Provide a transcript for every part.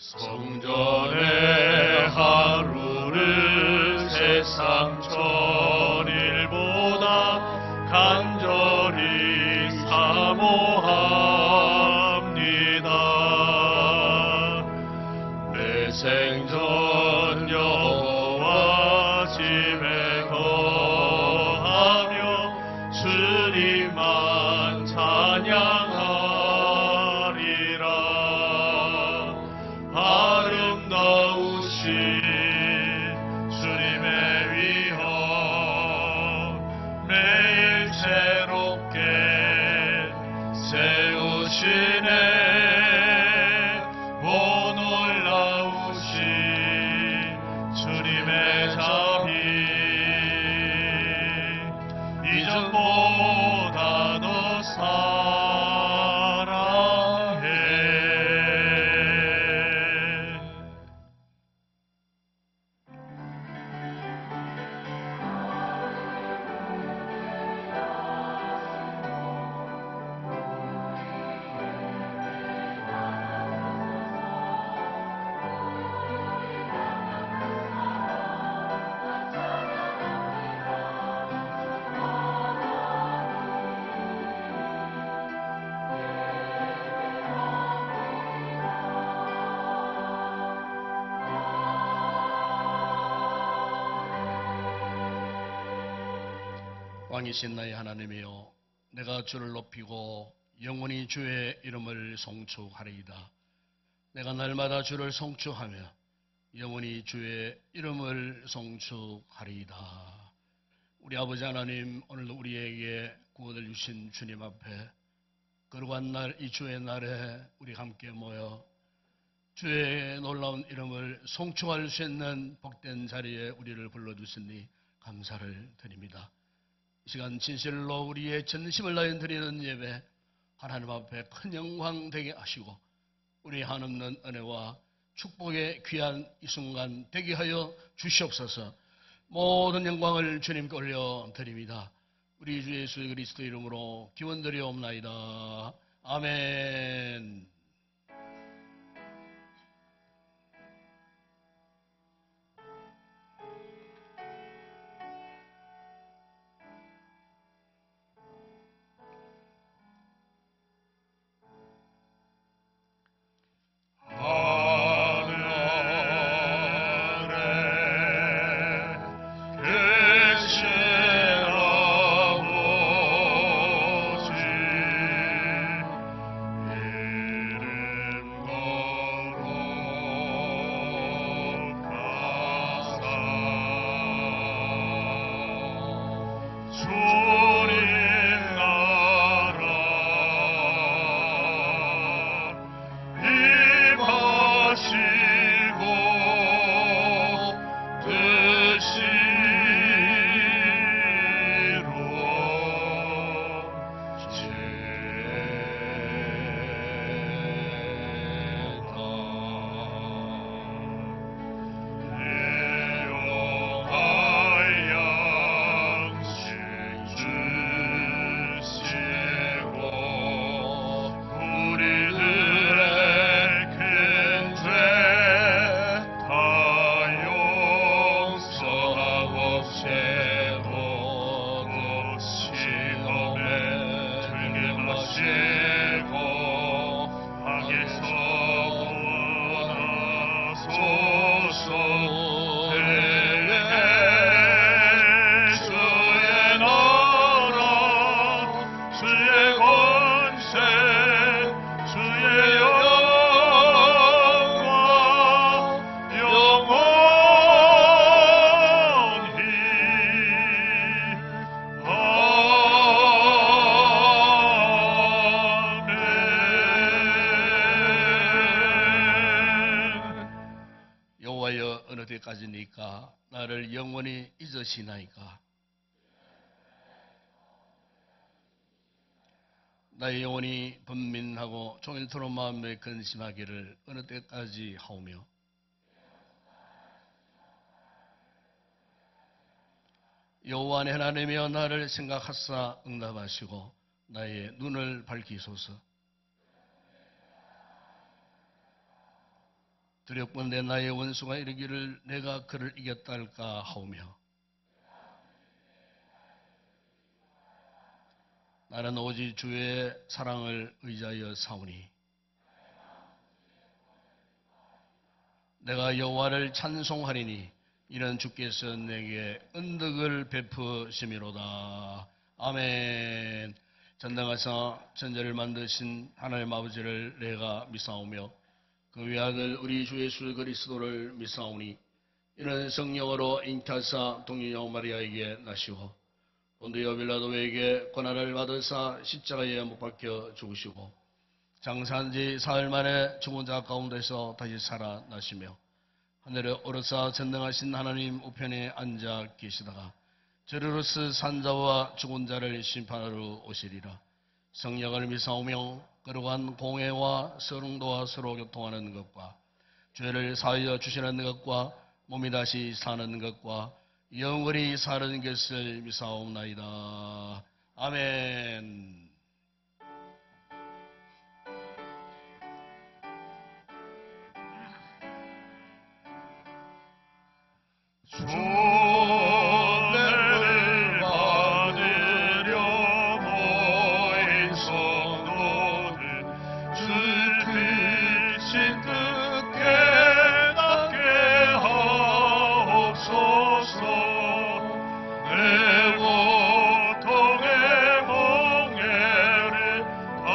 성전의 하루를 세상 천일보다 간절히 사모합니다. 내 생전 여호와 집에 거하며 주님만 찬양하리라. 아름다우신 주님의 위엄 매일 새롭게 세우시네. 오 놀라우신 주님의 자비 이전보다 더 사랑해. 왕이신 나의 하나님이여, 내가 주를 높이고 영원히 주의 이름을 송축하리이다. 내가 날마다 주를 송축하며 영원히 주의 이름을 송축하리이다. 우리 아버지 하나님, 오늘도 우리에게 구원을 주신 주님 앞에 거룩한 날, 이 주의 날에 우리 함께 모여 주의 놀라운 이름을 송축할 수 있는 복된 자리에 우리를 불러주시니 감사를 드립니다. 이 시간 진실로 우리의 전심을 다해 드리는 예배, 하나님 앞에 큰 영광 되게 하시고 우리 한없는 은혜와 축복의 귀한 이 순간 되게 하여 주시옵소서. 모든 영광을 주님께 올려드립니다. 우리 주 예수 그리스도 이름으로 기원드리옵나이다. 아멘. 때까지니까 나를 영원히 잊으시나이까. 나의 영혼이 번민하고 종일토록 마음에 근심하기를 어느 때까지 하오며 여호와의 하나님이여 나를 생각하사 응답하시고 나의 눈을 밝히소서. 두렵건대 나의 원수가 이르기를 내가 그를 이겼다 할까 하오며 나는 오직 주의 사랑을 의지하여 사오니 내가 여호와를 찬송하리니 이는 주께서 내게 은덕을 베푸심이로다. 아멘. 전능하사 천지를 만드신 하나님 아버지를 내가 믿사오며 그 외아들 우리 주 예수 그리스도를 믿사오니 이는 성령으로 잉타사 동유영 마리아에게 나시고 본디오 빌라도에게 고난을 받으사 십자가에 못 박혀 죽으시고 장사한 지 사흘 만에 죽은 자 가운데서 다시 살아나시며 하늘에 오르사 전능하신 하나님 우편에 앉아 계시다가 저리로서 산자와 죽은 자를 심판하러 오시리라. 성령을 믿사오며 거룩한 공회와 서릉도와 서로 교통하는 것과 죄를 사하여 주시는 것과 몸이 다시 사는 것과 영원히 사는 것을 믿사옵나이다. 아멘. 존대를 받으려 모인 성도는 주 뜻인 뜻 깨닫게 하옵소서. 내 고통의 멍에를 다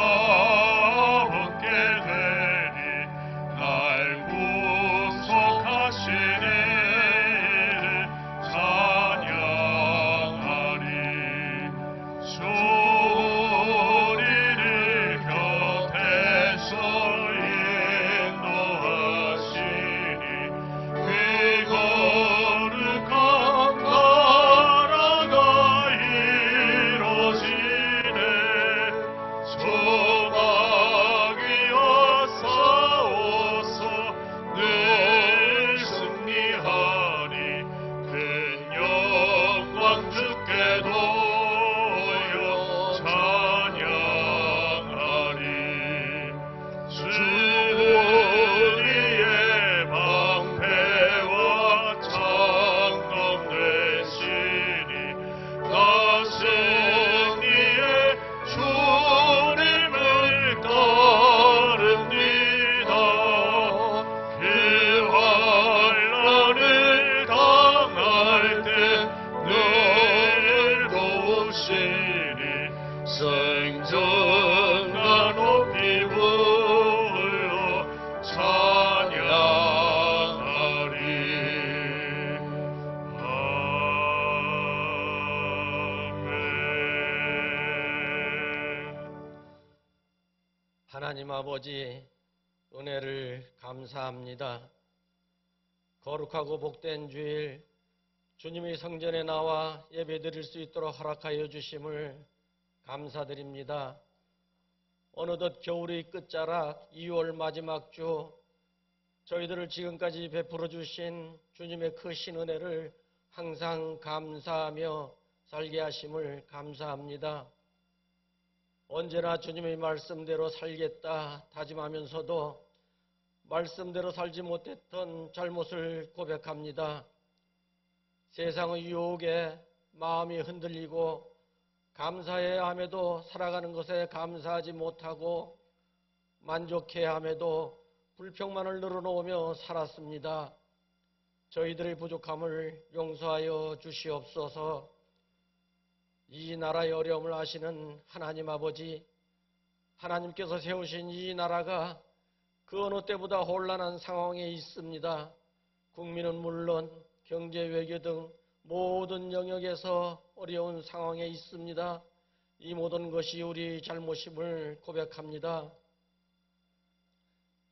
얻게 되니 날 구속하시니 찬양하리. 우리를 곁에서 인도하시니 그 거룩한 나라가 이루어지네. 소망이여 싸워서 늘 승리하니 큰 영광 주께 돌려 찬양하리. 주 우리의 방패와 창검 되시니 나 승리의 주님을 따릅니다. 그 환난을 당할 때 늘 도우시니 생전과 높이 불러 찬양하리. 아멘. 하나님 아버지, 은혜를 감사합니다. 거룩하고 복된 주일, 주님이 성전에 나와 예배드릴 수 있도록 허락하여 주심을 감사드립니다. 어느덧 겨울의 끝자락 2월 마지막 주, 저희들을 지금까지 베풀어 주신 주님의 크신 은혜를 항상 감사하며 살게 하심을 감사합니다. 언제나 주님의 말씀대로 살겠다 다짐하면서도 말씀대로 살지 못했던 잘못을 고백합니다. 세상의 유혹에 마음이 흔들리고 감사해야 함에도 살아가는 것에 감사하지 못하고 만족해야 함에도 불평만을 늘어놓으며 살았습니다. 저희들의 부족함을 용서하여 주시옵소서. 이 나라의 어려움을 아시는 하나님 아버지, 하나님께서 세우신 이 나라가 그 어느 때보다 혼란한 상황에 있습니다. 국민은 물론 경제, 외교 등 모든 영역에서 어려운 상황에 있습니다. 이 모든 것이 우리 잘못임을 고백합니다.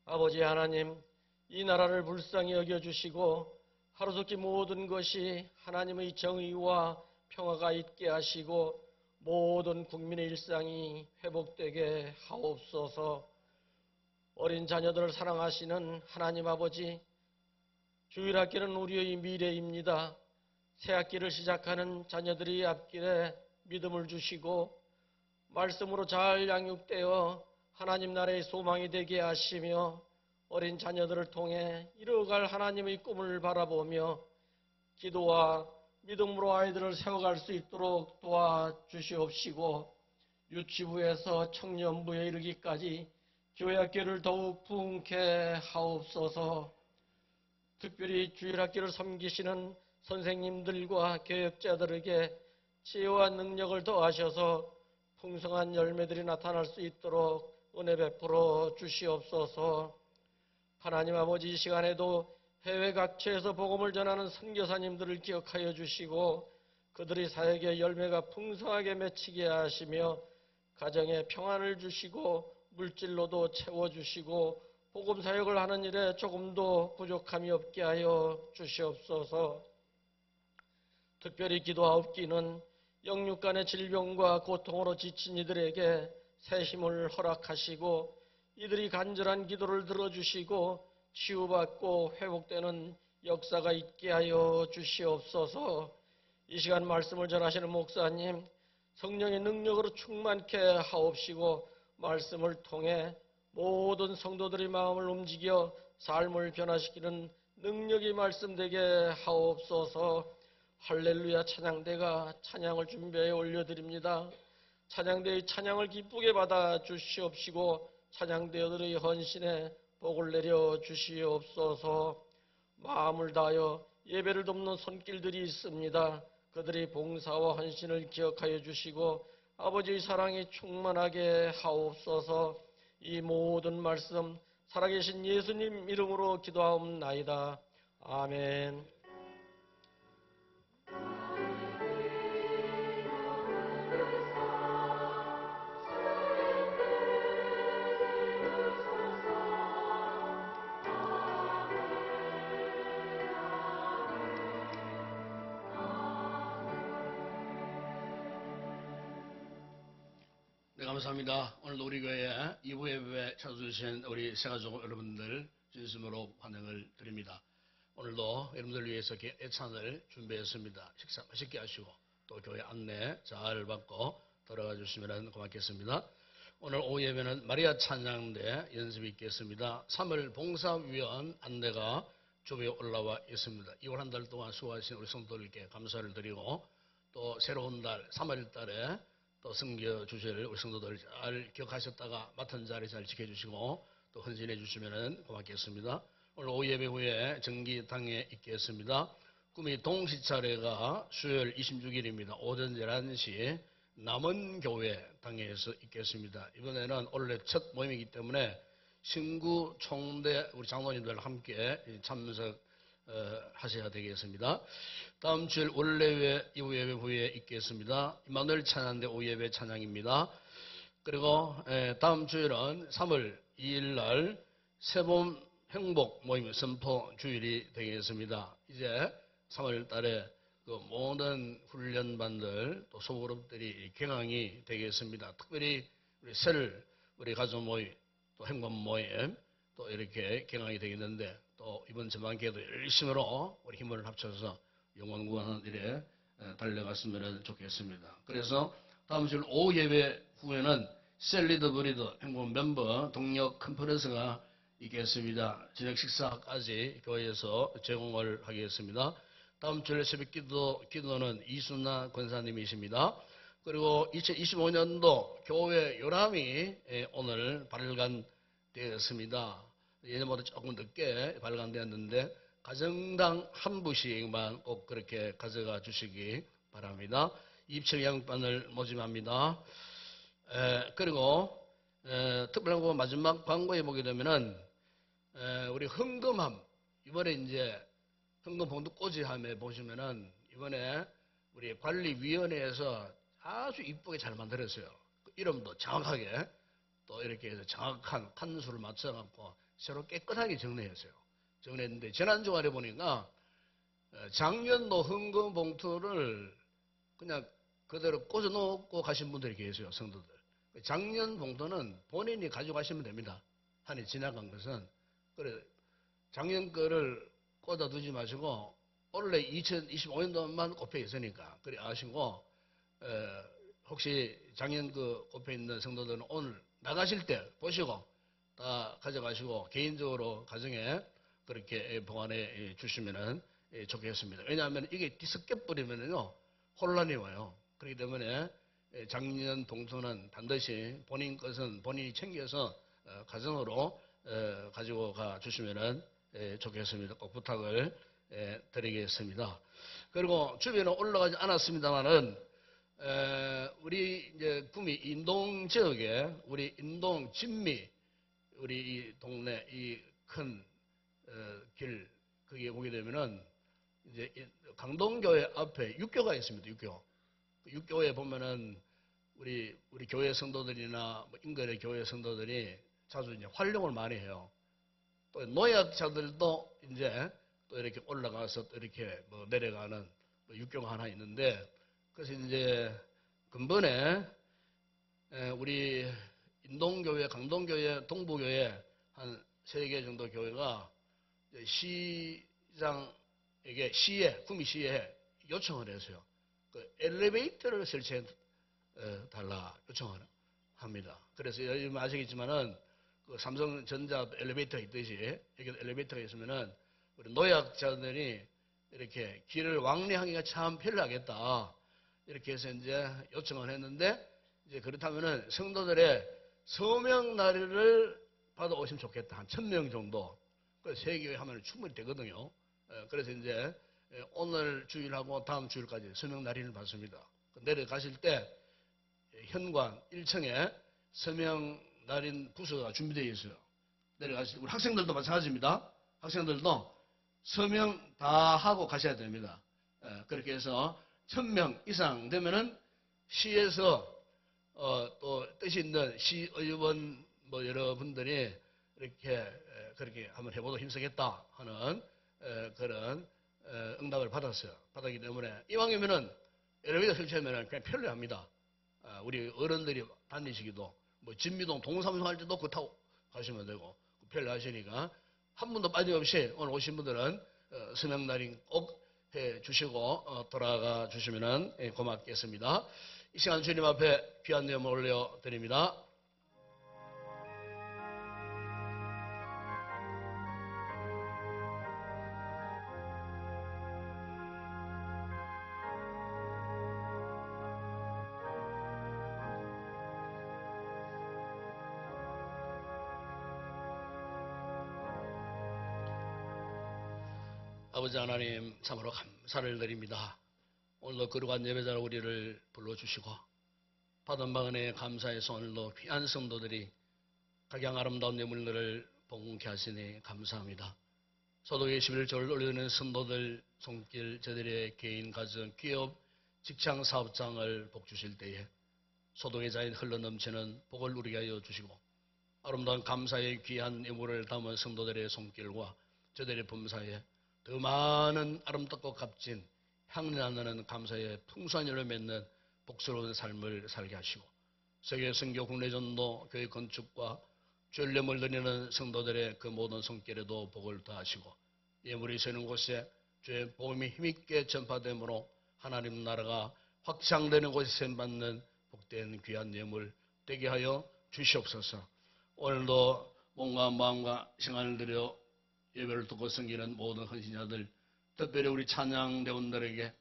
아버지 하나님, 이 나라를 불쌍히 여겨주시고 하루속히 모든 것이 하나님의 정의와 평화가 있게 하시고 모든 국민의 일상이 회복되게 하옵소서. 어린 자녀들을 사랑하시는 하나님 아버지, 주일학교는 우리의 미래입니다. 새학기를 시작하는 자녀들이 앞길에 믿음을 주시고 말씀으로 잘 양육되어 하나님 나라의 소망이 되게 하시며 어린 자녀들을 통해 이루어갈 하나님의 꿈을 바라보며 기도와 믿음으로 아이들을 세워갈 수 있도록 도와주시옵시고 유치부에서 청년부에 이르기까지 교회학교를 더욱 부흥케 하옵소서. 특별히 주일학교를 섬기시는 선생님들과 교역자들에게 지혜와 능력을 더하셔서 풍성한 열매들이 나타날 수 있도록 은혜 베풀어 주시옵소서. 하나님 아버지, 이 시간에도 해외 각처에서 복음을 전하는 선교사님들을 기억하여 주시고 그들의 사역의 열매가 풍성하게 맺히게 하시며 가정에 평안을 주시고 물질로도 채워주시고 복음 사역을 하는 일에 조금도 부족함이 없게 하여 주시옵소서. 특별히 기도하옵기는 영육간의 질병과 고통으로 지친 이들에게 새 힘을 허락하시고 이들이 간절한 기도를 들어주시고 치유받고 회복되는 역사가 있게 하여 주시옵소서. 이 시간 말씀을 전하시는 목사님, 성령의 능력으로 충만케 하옵시고 말씀을 통해 모든 성도들의 마음을 움직여 삶을 변화시키는 능력이 말씀되게 하옵소서. 할렐루야 찬양대가 찬양을 준비해 올려드립니다. 찬양대의 찬양을 기쁘게 받아 주시옵시고 찬양대들의 헌신에 복을 내려 주시옵소서. 마음을 다하여 예배를 돕는 손길들이 있습니다. 그들의 봉사와 헌신을 기억하여 주시고 아버지의 사랑이 충만하게 하옵소서. 이 모든 말씀 살아계신 예수님 이름으로 기도하옵나이다. 아멘. 네, 감사합니다. 오늘도 우리 교회 2부 예배에 찾아주신 우리 새가족 여러분들 진심으로 환영을 드립니다. 오늘도 여러분들 위해서 예찬을 준비했습니다. 식사 맛있게 하시고 또 교회 안내 잘 받고 돌아가 주시면 고맙겠습니다. 오늘 오후 예배는 마리아 찬양대 연습이 있겠습니다. 3월 봉사위원 안내가 주변에 올라와 있습니다. 2월 한 달 동안 수고하신 우리 성도들께 감사를 드리고 또 새로운 달 3월 달에 또 섬겨주실 우리 성도들 잘 기억하셨다가 맡은 자리 잘 지켜주시고 또 헌신해 주시면 고맙겠습니다. 오늘 오후 예배 후에 정기당에 있겠습니다. 꿈이 동시차례가 수요일 26일입니다. 오전 11시 남원교회 당에서 있겠습니다. 이번에는 원래 첫 모임이기 때문에 신구 총대 우리 장로님들 함께 참석 하셔야 되겠습니다. 다음 주일 원래회 이후 예배 후에 있겠습니다. 임마누엘 찬양대 오후 예배 찬양입니다. 그리고 다음 주일은 3월 2일 날 새봄 행복 모임 선포 주일이 되겠습니다. 이제 3월 달에 그 모든 훈련반들 또 소그룹들이 개강이 되겠습니다. 특별히 우리 우리 가족 모임 또 행복 모임 또 이렇게 개강이 되겠는데 또 이번 전반기에도 열심으로 우리 힘을 합쳐서 영원 구하는 일에 달려갔으면 좋겠습니다. 그래서 다음 주 오후 예배 후에는 셀리더 브리더 행복 멤버 동력 컨퍼런스가 있겠습니다. 저녁 식사까지 교회에서 제공을 하겠습니다. 다음 주일 새벽 기도는 이순나 권사님이십니다. 그리고 2025년도 교회 요람이 오늘 발간되었습니다. 예전보다 조금 늦게 발간되었는데 가정당 한 부씩만 꼭 그렇게 가져가 주시기 바랍니다. 입청 양반을 모집합니다. 그리고 특별한 거 마지막 광고에 보게 되면은 우리 헌금함 이번에 이제 헌금 봉투 꽂이함에 보시면은 이번에 우리 관리위원회에서 아주 이쁘게 잘 만들었어요. 그 이름도 정확하게 또 이렇게 해서 정확한 칸수를 맞춰갖고 새로 깨끗하게 정리했어요. 정리했는데 지난 주말에 보니까 작년도 헌금 봉투를 그냥 그대로 꽂아놓고 가신 분들이 계세요, 성도들. 작년 봉투는 본인이 가져가시면 됩니다. 한 해 지나간 것은. 그래, 작년 거를 꽂아두지 마시고, 원래 2025년도만 꼽혀 있으니까, 그래 아시고, 혹시 작년 그 꼽혀 있는 성도들은 오늘 나가실 때 보시고, 다 가져가시고, 개인적으로 가정에 그렇게 보관해 주시면 좋겠습니다. 왜냐하면 이게 뒤섞여 버리면요, 혼란이 와요. 그렇기 때문에 작년 봉투는 반드시 본인 것은 본인이 챙겨서 가정으로 가지고 가 주시면 좋겠습니다. 꼭 부탁을 드리겠습니다. 그리고 주변에 올라가지 않았습니다만은 우리 이제 구미 인동 지역에 우리 인동 진미 우리 이 동네 이 큰 길 거기에 보게 되면은 이제 강동교회 앞에 육교가 있습니다. 육교. 육교에 보면은 우리 교회 성도들이나 뭐 인근의 교회 성도들이 자주 이제 활용을 많이 해요. 또 노약자들도 이제 또 이렇게 올라가서 또 이렇게 뭐 내려가는 뭐 육교가 하나 있는데, 그래서 이제 근본에 우리 인동교회, 강동교회, 동부교회 한 3개 정도 교회가 시장에게 구미시에 요청을 했어요. 그 엘리베이터를 설치해 달라 요청을 합니다. 그래서 여러분 아시겠지만은 그 삼성전자 엘리베이터가 있듯이 여기 엘리베이터가 있으면은 우리 노약자들이 이렇게 길을 왕래하기가 참 편리하겠다. 이렇게 해서 이제 요청을 했는데, 이제 그렇다면은 성도들의 서명 날을 받아오시면 좋겠다. 한 1000명 정도. 그래서 3교회 하면 충분히 되거든요. 그래서 이제 오늘 주일하고 다음 주일까지 서명 날인을 받습니다. 내려가실 때 현관 1층에 서명 날인 부서가 준비되어 있어요. 내려가실 때 우리 학생들도 마찬가지입니다. 학생들도 서명 다 하고 가셔야 됩니다. 그렇게 해서 1000명 이상 되면은 시에서 또 뜻이 있는 시의원 뭐 여러분들이 이렇게 그렇게 한번 해보도록 힘쓰겠다 하는 그런 응답을 받았어요. 받았기 때문에 이왕이면은 엘리베이터 설치하면은 그냥 편리합니다. 우리 어른들이 다니시기도 뭐 진미동 동삼성 할 때도 그거 타고 가시면 되고 편리하시니까 한 분도 빠짐없이 오늘 오신 분들은 서명 날인 꼭 해 주시고 돌아가 주시면 고맙겠습니다. 이 시간 주님 앞에 귀한 내용 올려 드립니다. 아버지 하나님, 참으로 감사를 드립니다. 오늘도 거룩한 예배자로 우리를 불러주시고 받은 바 은혜에 감사해서 오늘도 귀한 성도들이 각양 아름다운 예물들을 봉헌케 하시니 감사합니다. 소독의 11조를 올리는 성도들 손길, 저들의 개인, 가정, 기업, 직장, 사업장을 복주실 때에 소독의 자인 흘러넘치는 복을 누리게 하여 주시고 아름다운 감사의 귀한 예물을 담은 성도들의 손길과 저들의 범사에 더 많은 아름답고 값진 향나는 감사의 풍성한 열을 맺는 복스러운 삶을 살게 하시고 세계 선교 국내 전도 교회 건축과 죄를 드리는 성도들의 그 모든 손길에도 복을 더하시고 예물이 서는 곳에 죄의 복음이 힘있게 전파되므로 하나님 나라가 확장되는 곳에 세움받는 복된 귀한 예물 되게 하여 주시옵소서. 오늘도 몸과 마음과 시간을 들여 예배를 듣고 섬기는 모든 헌신자들, 특별히 우리 찬양대원들에게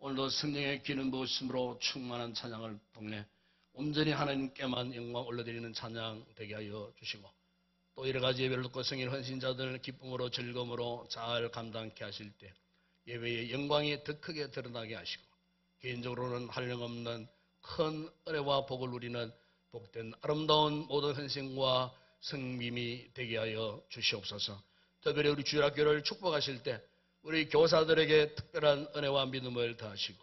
오늘도 성령의 기름 부으심으로 충만한 찬양을 통해 온전히 하나님께만 영광 올려드리는 찬양 되게 하여 주시고 또 여러 가지 예배를 듣고 성인 헌신자들 기쁨으로 즐거움으로 잘 감당케 하실 때 예배의 영광이 더 크게 드러나게 하시고 개인적으로는 한량없는 큰 은혜와 복을 누리는 복된 아름다운 모든 헌신과 성김이 되게 하여 주시옵소서. 특별히 우리 주일학교를 축복하실 때 우리 교사들에게 특별한 은혜와 믿음을 더하시고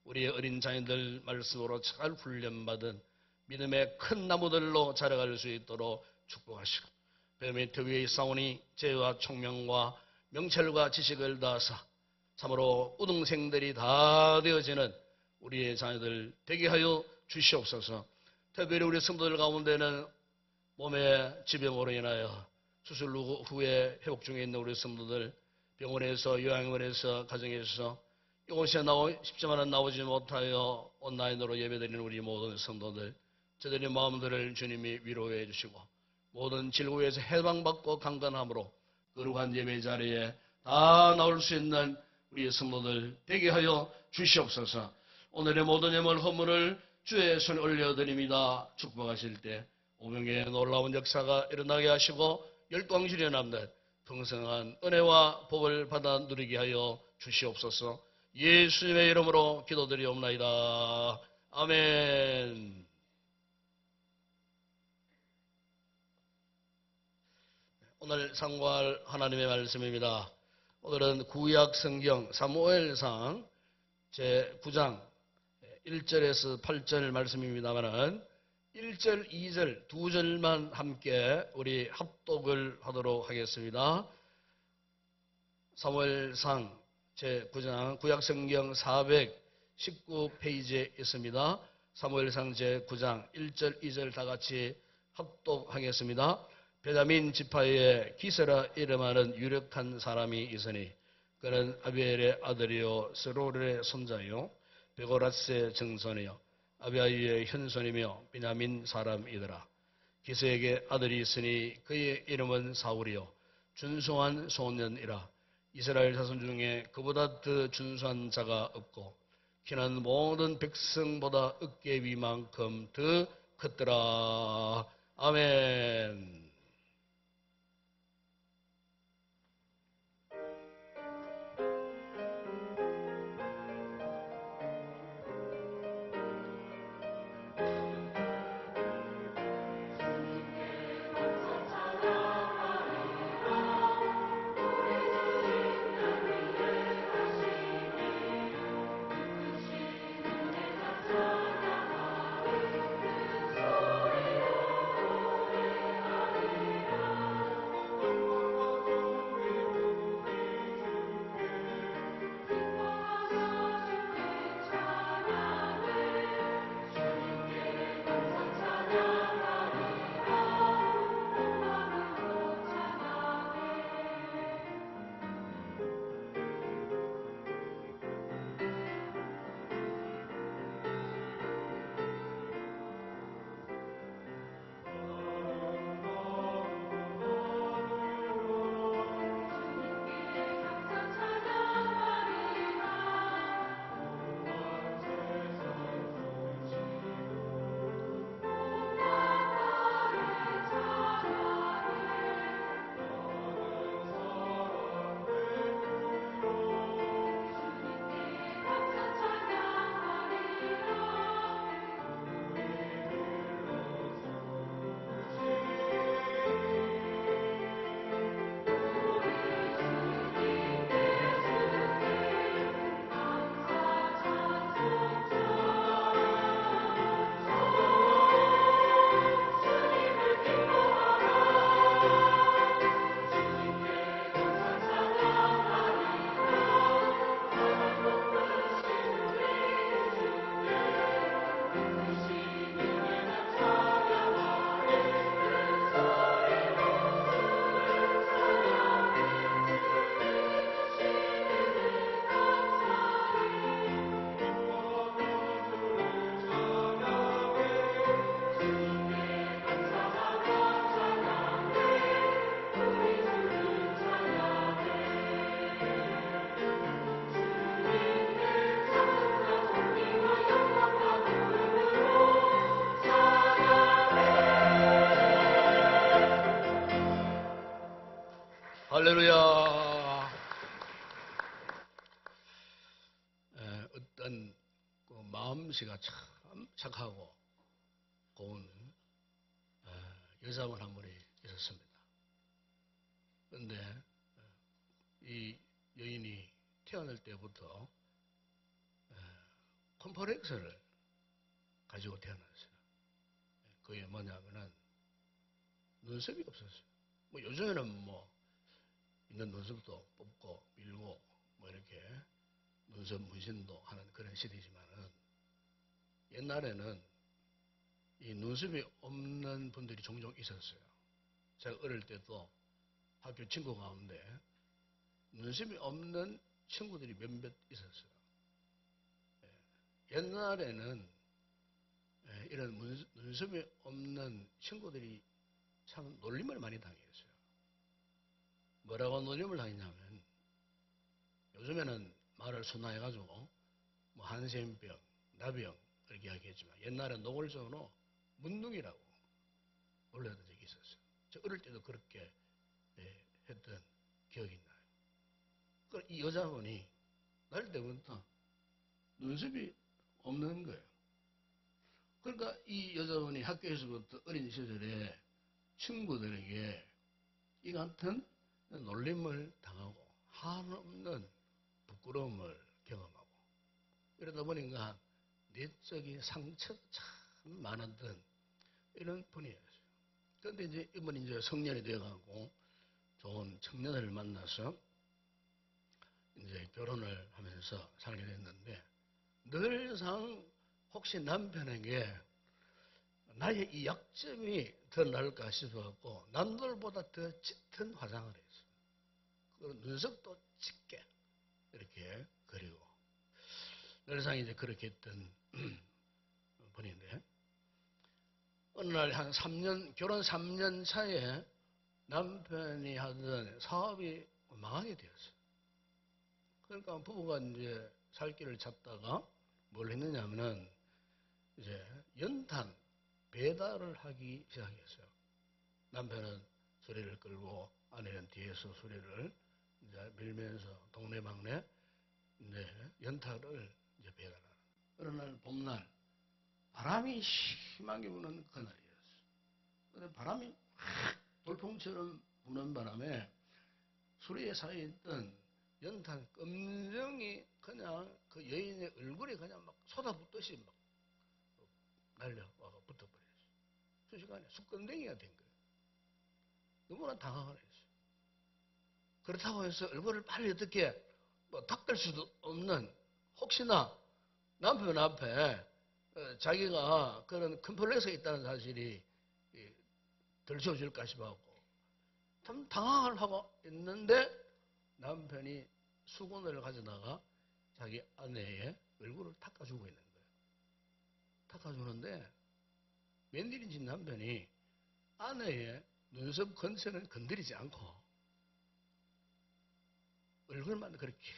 우리의 어린 자녀들 말씀으로 잘 훈련받은 믿음의 큰 나무들로 자라갈 수 있도록 축복하시고 뱀의 터 위에 싸우니 재와 총명과 명철과 지식을 다하사 참으로 우등생들이 다 되어지는 우리의 자녀들 되게 하여 주시옵소서. 특별히 우리 성도들 가운데는 몸의 지병으로 인하여 수술 후에 회복 중에 있는 우리 성도들, 병원에서, 요양원에서, 가정에서 이곳에 싶지만은 나오지 못하여 온라인으로 예배드리는 우리 모든 성도들, 저들의 마음들을 주님이 위로해 주시고 모든 질고에서 해방받고 강건함으로 거룩한 예배 자리에 다 나올 수 있는 우리 성도들 되게 하여 주시옵소서. 오늘의 모든 예물 허물을 주의 손에 올려드립니다. 축복하실 때 오병의 놀라운 역사가 일어나게 하시고 열광실에 남는 풍성한 은혜와 복을 받아 누리게 하여 주시옵소서. 예수님의 이름으로 기도드리옵나이다. 아멘. 오늘 상고할 하나님의 말씀입니다. 오늘은 구약 성경 사무엘상 제9장 1절에서 8절 말씀입니다만은 1절, 2절 두 절만 함께 우리 합독을 하도록 하겠습니다. 사무엘상 제9장 구약성경 419페이지에 있습니다. 사무엘상 제9장 1절, 2절 다 같이 합독하겠습니다. 베냐민 지파에 기세라 이름하는 유력한 사람이 있으니 그는 아비엘의 아들이요 스롤의 손자요 베고라스의 정손이요 아비아이의 현손이며 베냐민 사람이더라. 기세에게 아들이 있으니 그의 이름은 사울이요 준수한 소년이라. 이스라엘 자손 중에 그보다 더 준수한 자가 없고 키는 모든 백성보다 어깨 위만큼 더 컸더라. 아멘. 할렐루야. 어떤 그 마음씨가 참 착하고 고운 여자분 한 분이 있었습니다. 그런데 이 여인이 태어날 때부터 컴플렉스를 가지고 태어났어요. 그게 뭐냐면은 눈썹이 없었어요. 뭐 요즘에는 뭐 있는 눈썹도 뽑고 밀고 뭐 이렇게 눈썹 문신도 하는 그런 시대지만은 옛날에는 이 눈썹이 없는 분들이 종종 있었어요. 제가 어릴 때도 학교 친구 가운데 눈썹이 없는 친구들이 몇몇 있었어요. 옛날에는 이런 눈썹이 없는 친구들이 참 놀림을 많이 당했어요. 뭐라고 놀림을 당했냐면 요즘에는 말을 순화해가지고 뭐 한센병, 나병 이렇게 이야기했지만 옛날엔 노골적으로 문둥이라고 놀렸던 적이 있었어요. 저 어릴 때도 그렇게 했던 기억이 나요. 그러니까 이 여자분이 날 때부터 눈썹이 없는 거예요. 그러니까 이 여자분이 학교에서부터 어린 시절에 친구들에게 이 같은 놀림을 당하고 한없는 부끄러움을 경험하고 이러다 보니까 내적인 상처가 참 많았던 이런 분이었어요. 그런데 이제 이분이 이제 성년이 되어가고 좋은 청년을 만나서 이제 결혼을 하면서 살게 됐는데 늘상 혹시 남편에게 나의 이 약점이 드러날까 싶어갖고 남들보다 더 짙은 화장을 했어요. 그 눈썹도 짙게 이렇게 그리고 늘상 이제 그렇게 했던 분인데 어느 날 한 3년 결혼 3년 차에 남편이 하던 사업이 망하게 되었어요. 그러니까 부부가 이제 살 길을 찾다가 뭘 했느냐면은 이제 연탄 배달을 하기 시작했어요. 남편은 수레를 끌고 아내는 뒤에서 수레를 이제 밀면서 동네방네 이제 연탄을 이제 배달하는. 어느 날 봄날 바람이 심하게 부는 그날이었어요. 근데 바람이 확 돌풍처럼 부는 바람에 수레에 쌓여 있던 연탄 검정이 그냥 그 여인의 얼굴에 그냥 막 쏟아붓듯이 막 날려와가 붙어버렸어요. 순식간에 숯건댕이가 된 거예요. 너무나 당황을 했어요. 그렇다고 해서 얼굴을 빨리 어떻게 뭐 닦을 수도 없는 혹시나 남편 앞에 자기가 그런 컴플렉스가 있다는 사실이 들춰질까 싶어갖고 참 당황을 하고 있는데 남편이 수건을 가져다가 자기 아내의 얼굴을 닦아주고 있는 거예요. 닦아주는데 웬일인지 남편이 아내의 눈썹 근처는 건드리지 않고 얼굴만 그렇게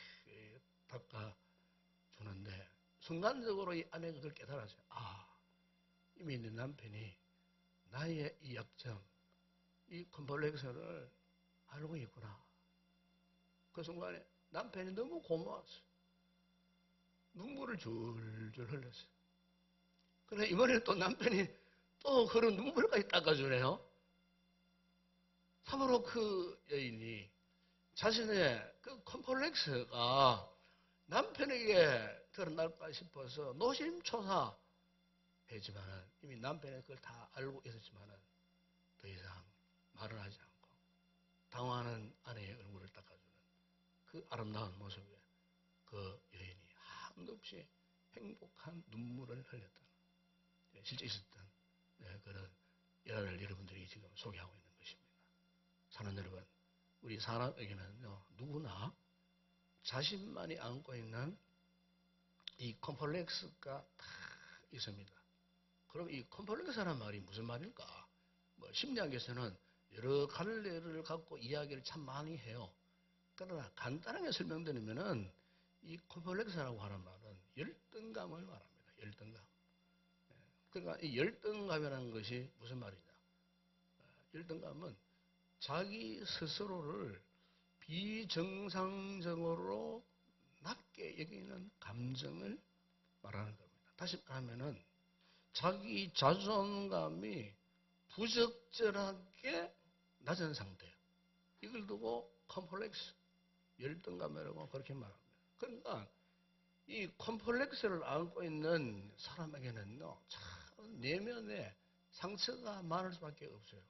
닦아주는데 순간적으로 이 아내가 그걸 깨달았어요. 아, 이미 내 남편이 나의 이 약점, 이 컴플렉스를 알고 있구나. 그 순간에 남편이 너무 고마웠어요. 눈물을 줄줄 흘렸어요. 그런데 이번에 또 남편이 또 그런 눈물까지 닦아주네요. 참으로 그 여인이 자신의 그 컴플렉스가 남편에게 드러날까 싶어서 노심초사 했지만은 이미 남편이 그걸 다 알고 있었지만은 더 이상 말을 하지 않고 당황하는 아내의 얼굴을 닦아주는 그 아름다운 모습에 그 여인이 한도 없이 행복한 눈물을 흘렸다. 실제 있었던 그런 일화를 여러분들이 지금 소개하고 있는 것입니다. 사는 여러분, 우리 사람에게는요, 누구나 자신만이 안고 있는 이 컴플렉스가 다 있습니다. 그럼 이 컴플렉스라는 말이 무슨 말일까? 뭐 심리학에서는 여러 갈래를 갖고 이야기를 참 많이 해요. 그러나 간단하게 설명드리면은 이 컴플렉스라고 하는 말은 열등감을 말합니다. 열등감. 그러니까 이 열등감이라는 것이 무슨 말이냐? 열등감은 자기 스스로를 비정상적으로 낮게 여기는 감정을 말하는 겁니다. 다시 말하면은 자기 자존감이 부적절하게 낮은 상태. 이걸 두고 컴플렉스, 열등감이라고 그렇게 말합니다. 그러니까 이 컴플렉스를 안고 있는 사람에게는요, 참 내면에 상처가 많을 수밖에 없어요.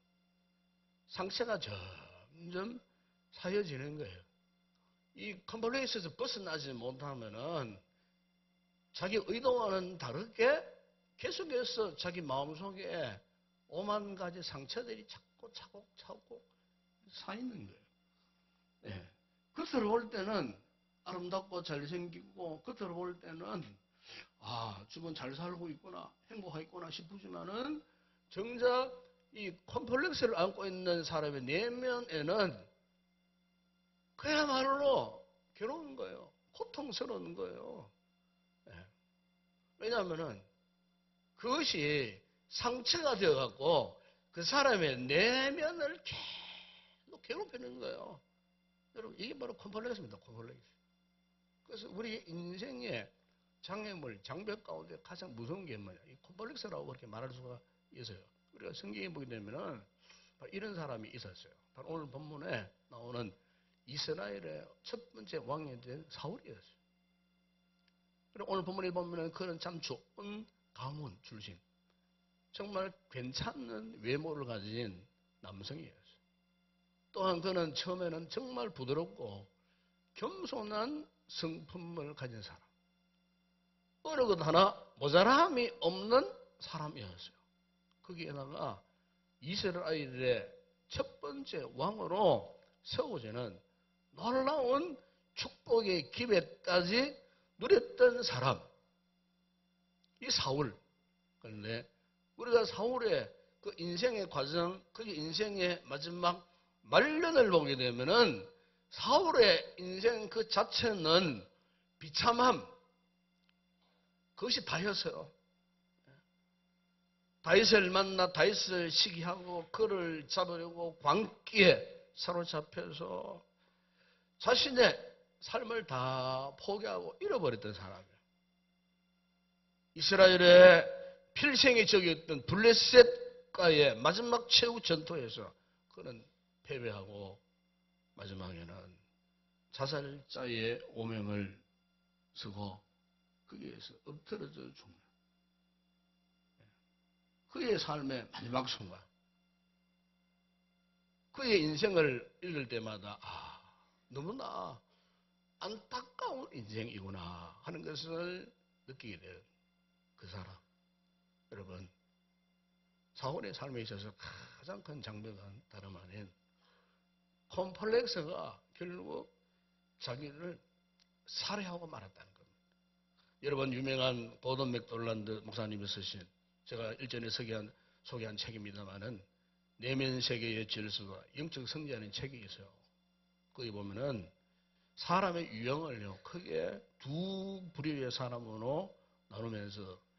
상처가 점점 사여지는 거예요. 이 컴플렉스에서 벗어나지 못하면은 자기 의도와는 다르게 계속해서 자기 마음속에 오만 가지 상처들이 자꾸 차곡차곡 사 있는 거예요. 예. 겉으로 볼 때는 아름답고 잘생기고 겉으로 볼 때는 저건 잘 살고 있구나, 행복하겠구나 싶으지만은 정작 이 콤플렉스를 안고 있는 사람의 내면에는 그야말로 괴로운 거예요. 고통스러운 거예요. 예. 왜냐하면은 그것이 상처가 되어갖고 그 사람의 내면을 계속 괴롭히는 거예요. 여러분, 이게 바로 콤플렉스입니다. 콤플렉스. 그래서 우리 인생의 장애물, 장벽 가운데 가장 무서운 게 뭐냐? 이 콤플렉스라고 그렇게 말할 수가 있어요. 우리가 성경에 보게 되면은 이런 사람이 있었어요. 바로 오늘 본문에 나오는 이스라엘의 첫 번째 왕이 된 사울이었어요. 그리고 오늘 본문에 보면은 그는 참 좋은 가문 출신, 정말 괜찮은 외모를 가진 남성이었어요. 또한 그는 처음에는 정말 부드럽고 겸손한 성품을 가진 사람, 어느 것 하나 모자람이 없는 사람이었어요. 거기에다가 이스라엘의 첫 번째 왕으로 세워지는 놀라운 축복의 기회까지 누렸던 사람, 이 사울. 그런데 우리가 사울의 그 인생의 과정, 그 인생의 마지막 말년을 보게 되면은 사울의 인생 그 자체는 비참함, 그것이 다였어요. 다윗을 만나 다윗을 시기하고 그를 잡으려고 광기에 사로잡혀서 자신의 삶을 다 포기하고 잃어버렸던 사람이에요. 이스라엘의 필생의 적이었던 블레셋과의 마지막 최후 전투에서 그는 패배하고 마지막에는 자살자의 오명을 쓰고 거기에서 엎드러져 죽는 그의 삶의 마지막 순간, 그의 인생을 읽을 때마다 너무나 안타까운 인생이구나 하는 것을 느끼게 된 그 사람. 여러분, 사울의 삶에 있어서 가장 큰 장벽은 다름 아닌 콤플렉스가 결국 자기를 살해하고 말았다는 겁니다. 여러분, 유명한 고든 맥돌란드 목사님이 쓰신, 제가 일전에 소개한 책입니다만은 내면 세계의 질서와 영적 성장하는 책이 있어요. 거기 보면은 사람의 유형을요 크게 두 부류의 사람으로 나누면서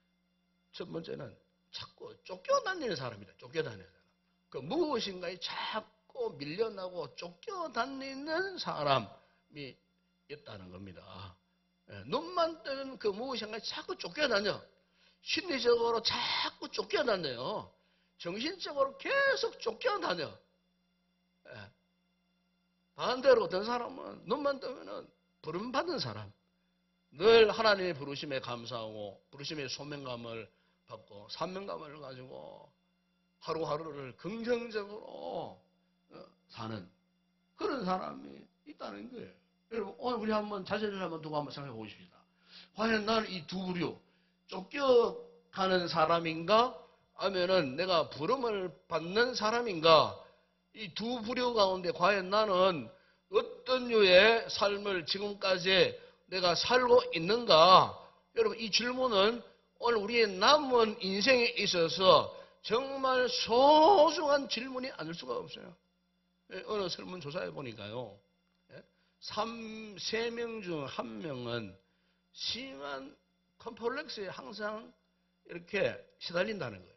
첫 번째는 자꾸 쫓겨다니는 사람이다. 쫓겨다니는 사람. 그 무엇인가에 자꾸 밀려나고 쫓겨다니는 사람이 있다는 겁니다. 눈만 뜨면 그 무엇인가에 자꾸 쫓겨다녀. 심리적으로 자꾸 쫓겨다녀요. 정신적으로 계속 쫓겨다녀. 반대로 어떤 사람은 눈만 뜨면은 부름받은 사람, 늘 하나님의 부르심에 감사하고 부르심의 소명감을 받고 사명감을 가지고 하루하루를 긍정적으로 사는 그런 사람이 있다는 거예요. 여러분, 오늘 우리 한번 자세를 한번 두고 한번 생각해 보십시다. 과연 나는 이 두 부류, 쫓겨가는 사람인가? 아니면은 내가 부름을 받는 사람인가? 이 두 부류 가운데 과연 나는 어떤 류의 삶을 지금까지 내가 살고 있는가? 여러분, 이 질문은 오늘 우리의 남은 인생에 있어서 정말 소중한 질문이 아닐 수가 없어요. 어느 설문조사에 보니까요, 3명 중 1명은 심한 컴플렉스에 항상 이렇게 시달린다는 거예요.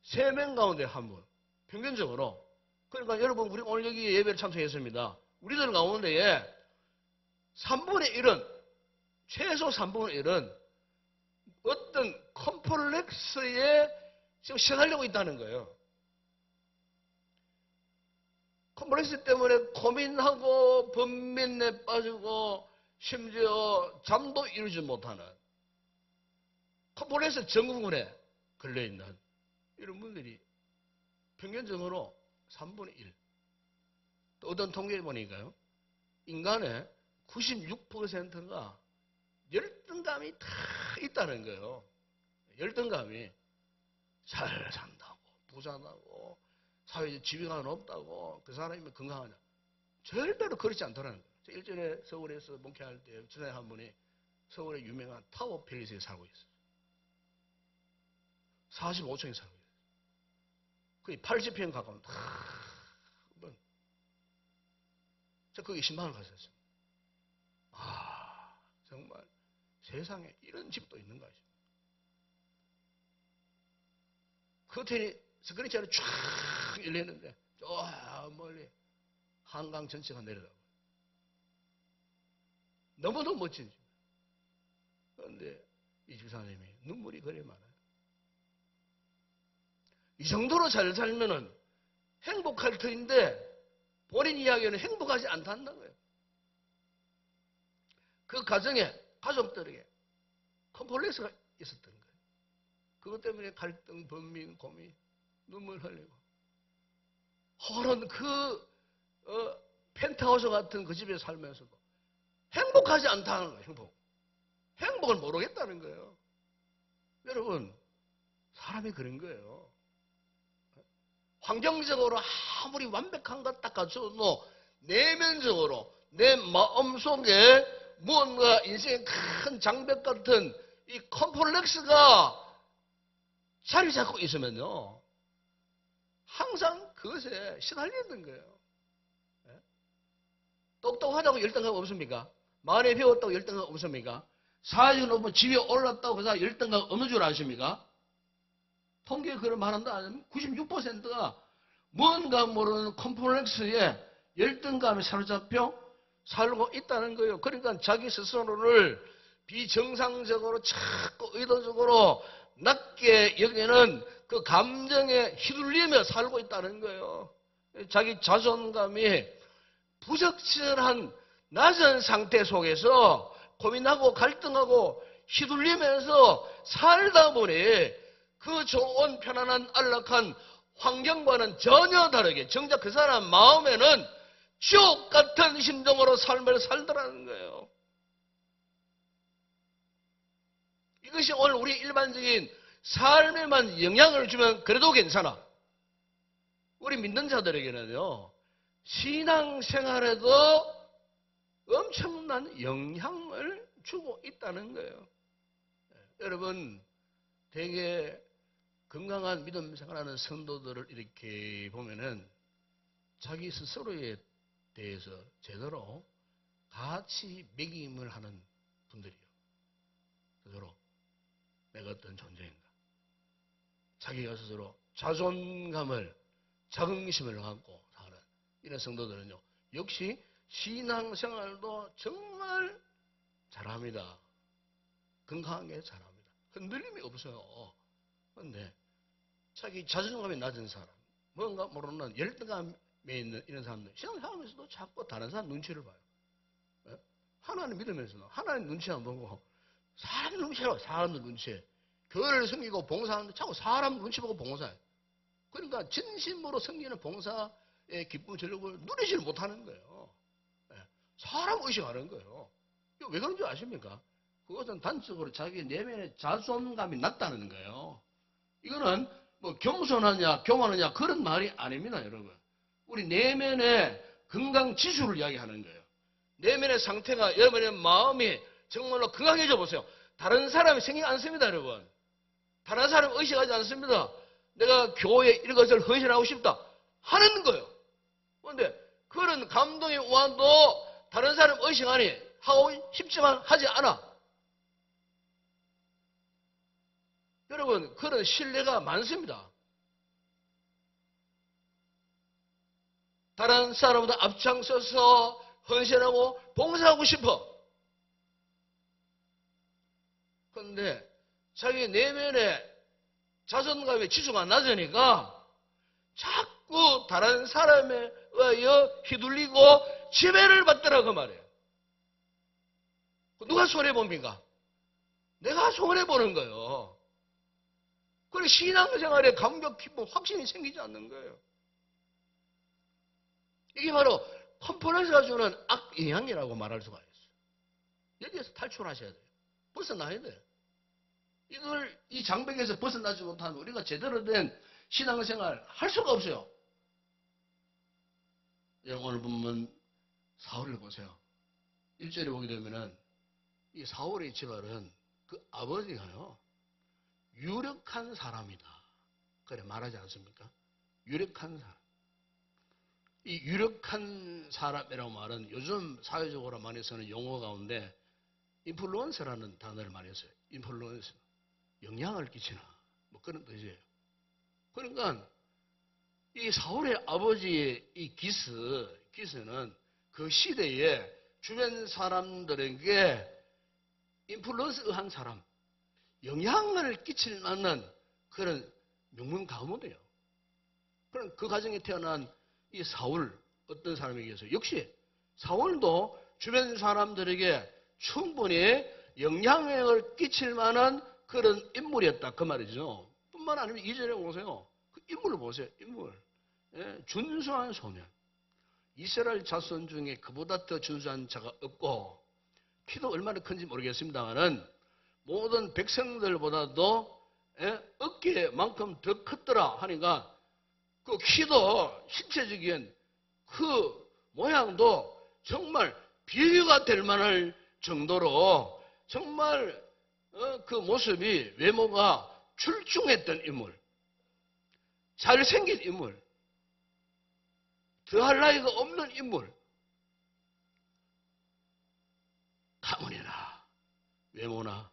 3명 가운데 1분. 평균적으로. 그러니까 여러분, 우리 오늘 여기 예배를 참석했습니다. 우리들 가운데에 3분의 1은, 최소 3분의 1은 어떤 컴플렉스에 지금 시달리고 있다는 거예요. 컴플렉스 때문에 고민하고 번민에 빠지고 심지어 잠도 이루지 못하는 컴플렉스 증후군에 걸려있는 이런 분들이 평균적으로 3분의 1. 또 어떤 통계에 보니까요, 인간의 96%가 열등감이 다 있다는 거예요. 열등감이 잘 산다고, 부자다고, 사회적 지위가 높다고, 그 사람이 건강하냐. 절대로 그렇지 않더라는 거예요. 저 일전에 서울에서 목회할 때 전에 한 분이 서울의 유명한 타워 팰리스에 살고 있어요. 45층에 살고 있어요. 거의 80평 가까운 저 거기 10만 원 갔었어요. 아, 정말 세상에 이런 집도 있는가 싶어요. 커튼이 스크린처럼 쫙 열렸는데 저 멀리 한강 전체가 내려다보고 너무너무 멋진 집. 그런데 이 집사님이 눈물이 그리 많아요. 이 정도로 잘 살면은 행복할 터인데 본인 이야기는 행복하지 않다는 거예요. 그 가정에 가족들에게 컴플렉스가 있었던 거예요. 그것 때문에 갈등, 번민, 고민, 눈물 흘리고 허런 펜트하우스 같은 그 집에 살면서도 행복하지 않다는 거예요. 행복을 모르겠다는 거예요. 여러분, 사람이 그런 거예요. 환경적으로 아무리 완벽한 것 딱 갖춰도 내면적으로 내 마음속에 무언가 인생의 큰 장벽 같은 이 컴플렉스가 자리 잡고 있으면요, 항상 그것에 시달리는 거예요. 똑똑하다고 열등감 없습니까? 많이 배웠다고 열등감 없습니까? 사회적으로 보면 지위에 올랐다고 그 사람 열등감 없는 줄 아십니까? 통계에 그런 말한다 아니면 96%가 뭔가 모르는 컴플렉스에 열등감에 사로잡혀 살고 있다는 거예요. 그러니까 자기 스스로를 비정상적으로 자꾸 의도적으로 낮게 여기는 그 감정에 휘둘리며 살고 있다는 거예요. 자기 자존감이 부적절한 낮은 상태 속에서 고민하고 갈등하고 휘둘리면서 살다 보니 그 좋은 편안한 안락한 환경과는 전혀 다르게 정작 그 사람 마음에는 지옥 같은 심정으로 삶을 살더라는 거예요. 이것이 오늘 우리 일반적인 삶에만 영향을 주면 그래도 괜찮아. 우리 믿는 자들에게는요, 신앙생활에도 엄청난 영향을 주고 있다는 거예요. 여러분, 되게 건강한 믿음 생활하는 성도들을 이렇게 보면은 자기 스스로에 대해서 제대로 가치 매김을 하는 분들이요. 스스로 내가 어떤 존재인가. 자기가 스스로 자존감을, 자긍심을 갖고 사는 이런 성도들은요, 역시 신앙생활도 정말 잘합니다. 건강하게 잘합니다. 흔들림이 없어요. 그런데 자기 자존감이 낮은 사람, 뭔가 모르는 열등감에 있는 이런 사람들, 신앙생활하면서도 자꾸 다른 사람 눈치를 봐요. 하나님 믿으면서도 하나님 눈치 안 보고 사람 눈치를 봐요. 사람들 눈치. 교회를 섬기고 봉사하는데 자꾸 사람 눈치 보고 봉사해요. 그러니까 진심으로 섬기는 봉사의 기쁨 전력을 누리지 못하는 거예요. 사람 의식하는 거예요. 왜 그런 줄 아십니까? 그것은 단적으로 자기 내면의 자존감이 낮다는 거예요. 이거는 뭐 겸손하냐 교만하냐 그런 말이 아닙니다, 여러분. 우리 내면의 건강 지수를 이야기하는 거예요. 내면의 상태가, 여러분의 마음이 정말로 건강해져 보세요. 다른 사람이 생기지 않습니다, 여러분. 다른 사람 의식하지 않습니다. 내가 교회에 이것을 헌신하고 싶다 하는 거예요. 그런데 그런 감동이 와도 다른 사람 의식하니 하고 싶지만 하지 않아. 여러분, 그런 신뢰가 많습니다. 다른 사람보다 앞장서서 헌신하고 봉사하고 싶어. 그런데 자기 내면의 자존감의 지수가 낮으니까 자꾸 다른 사람에 의하여 휘둘리고 지배를 받더라고 말이에요. 누가 손해봅니까? 내가 손해보는 거예요. 그리고 신앙생활에 감격, 기쁨, 확신이 생기지 않는 거예요. 이게 바로 컴플렉스가 주는 악영향이라고 말할 수가 있어요. 여기에서 탈출하셔야 돼요. 벗어나야 돼요. 이 장벽에서 벗어나지 못하면 우리가 제대로 된 신앙생활 할 수가 없어요. 오늘 보면 사울을 보세요. 1절에 보게 되면은 이 사울의 집안은 그 아버지가요, 유력한 사람이다. 그래 말하지 않습니까? 유력한 사람. 이 유력한 사람이라고 말은 요즘 사회적으로 많이 쓰는 용어 가운데 인플루언서라는 단어를 많이 써요. 인플루언서. 영향을 끼치나. 뭐 그런 뜻이에요. 그러니까 이 사울의 아버지의 이 기스는 그 시대에 주변 사람들에게 인플루언스한 사람, 영향을 끼칠 만한 그런 명문 가문이에요. 그럼 그 가정에 태어난 이 사울, 어떤 사람에게서 역시 사울도 주변 사람들에게 충분히 영향력을 끼칠 만한 그런 인물이었다. 그 말이죠. 뿐만 아니라 2절에 보세요. 그 인물을 보세요. 인물. 예, 준수한 소년. 이스라엘 자손 중에 그보다 더 준수한 자가 없고, 키도 얼마나 큰지 모르겠습니다만은 모든 백성들보다도 어깨만큼 더 컸더라 하니까 그 키도 신체적인 그 모양도 정말 비교가 될 만할 정도로 정말 그 모습이 외모가 출중했던 인물, 잘생긴 인물, 더할 나위가 없는 인물, 가문이나 외모나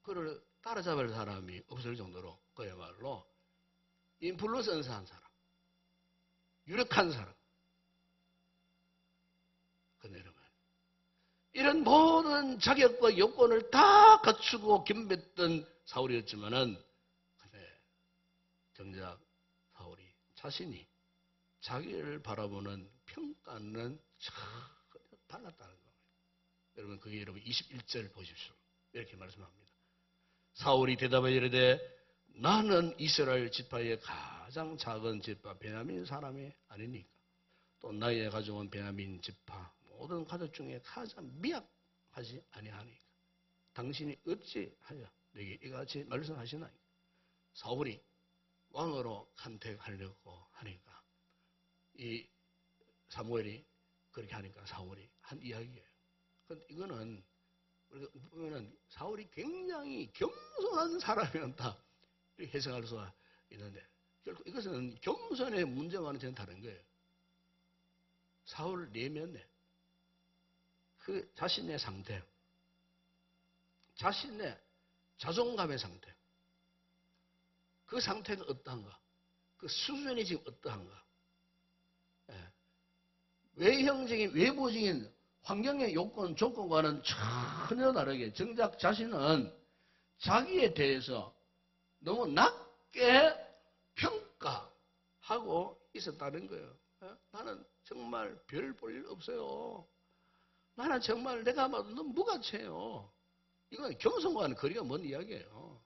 그를 따라잡을 사람이 없을 정도로 그야말로 인플루언서한 사람, 유력한 사람. 근데 여러분, 이런 모든 자격과 요건을 다 갖추고 겸비했던 사울이었지만은, 근데 정작 사울이 자신이 자기를 바라보는 평가는 전혀 달랐다는 거예요. 여러분, 그게 여러분 21절 보십시오. 이렇게 말씀합니다. 사울이 대답하여 이르되 나는 이스라엘 지파의 가장 작은 지파 베냐민 사람이 아니니까, 또 나의 가족은 베냐민 지파 모든 가족 중에 가장 미약하지 아니하니까 당신이 어찌하여 내게 이같이 말씀하시나이까. 사울이 왕으로 간택하려고 하니까 이 사무엘이 그렇게 하니까 사울이 한 이야기예요. 근데 이거는 우리가 보면은 사울이 굉장히 겸손한 사람이었다 이렇게 해석할 수가 있는데, 결국 이것은 겸손의 문제와는 전혀 다른 거예요. 사울 내면에 그 자신의 상태, 자신의 자존감의 상태, 그 상태가 어떠한가, 그 수준이 지금 어떠한가, 외형적인 외부적인 환경의 요건, 조건과는 전혀 다르게 정작 자신은 자기에 대해서 너무 낮게 평가하고 있었다는 거예요. 나는 정말 별 볼 일 없어요. 나는 정말 내가 봐도 너무 무가치해요. 이건 겸손과는 거리가 먼 이야기예요.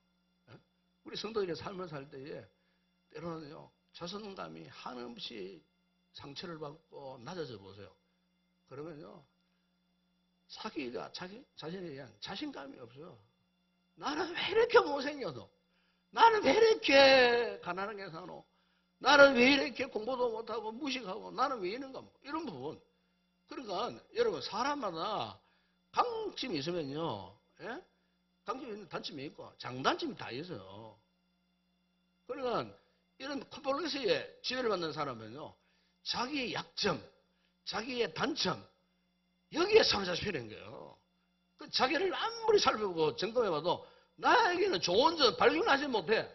우리 성도들의 삶을 살 때에 때로는요, 자존감이 한없이 상처를 받고 낮아져 보세요. 그러면요, 자신에 대한 자신감이 없어요. 나는 왜 이렇게 못생겨서, 나는 왜 이렇게 가난하게 사노, 나는 왜 이렇게 공부도 못하고 무식하고, 나는 왜 이런가, 이런 부분. 그러니까 여러분, 사람마다 강점이 있으면요, 강점이 있는 단점이 있고 장단점이 다 있어요. 그러니까 이런 콤플렉스에 지배를 받는 사람은요, 자기의 약점, 자기의 단점, 여기에 사로잡히는 거예요. 그 자기를 아무리 살펴보고 점검해봐도 나에게는 좋은 점 발견하지 못해.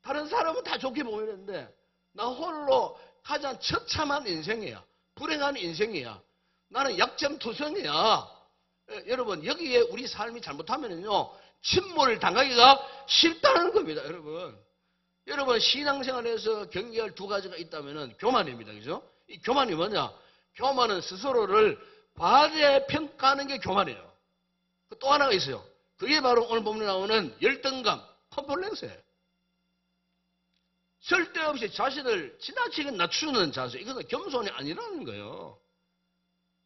다른 사람은 다 좋게 보이는데 나 홀로 가장 처참한 인생이야. 불행한 인생이야. 나는 약점투성이야. 여러분, 여기에 우리 삶이 잘못하면요, 침몰을 당하기가 쉽다는 겁니다. 여러분 신앙생활에서 경계할 두 가지가 있다면은 교만입니다. 그죠? 이 교만이 뭐냐? 교만은 스스로를 과대평가하는 게 교만이에요. 또 하나가 있어요. 그게 바로 오늘 본문에 나오는 열등감, 컴플렉스예요. 쓸데없이 자신을 지나치게 낮추는 자세, 이것은 겸손이 아니라는 거예요.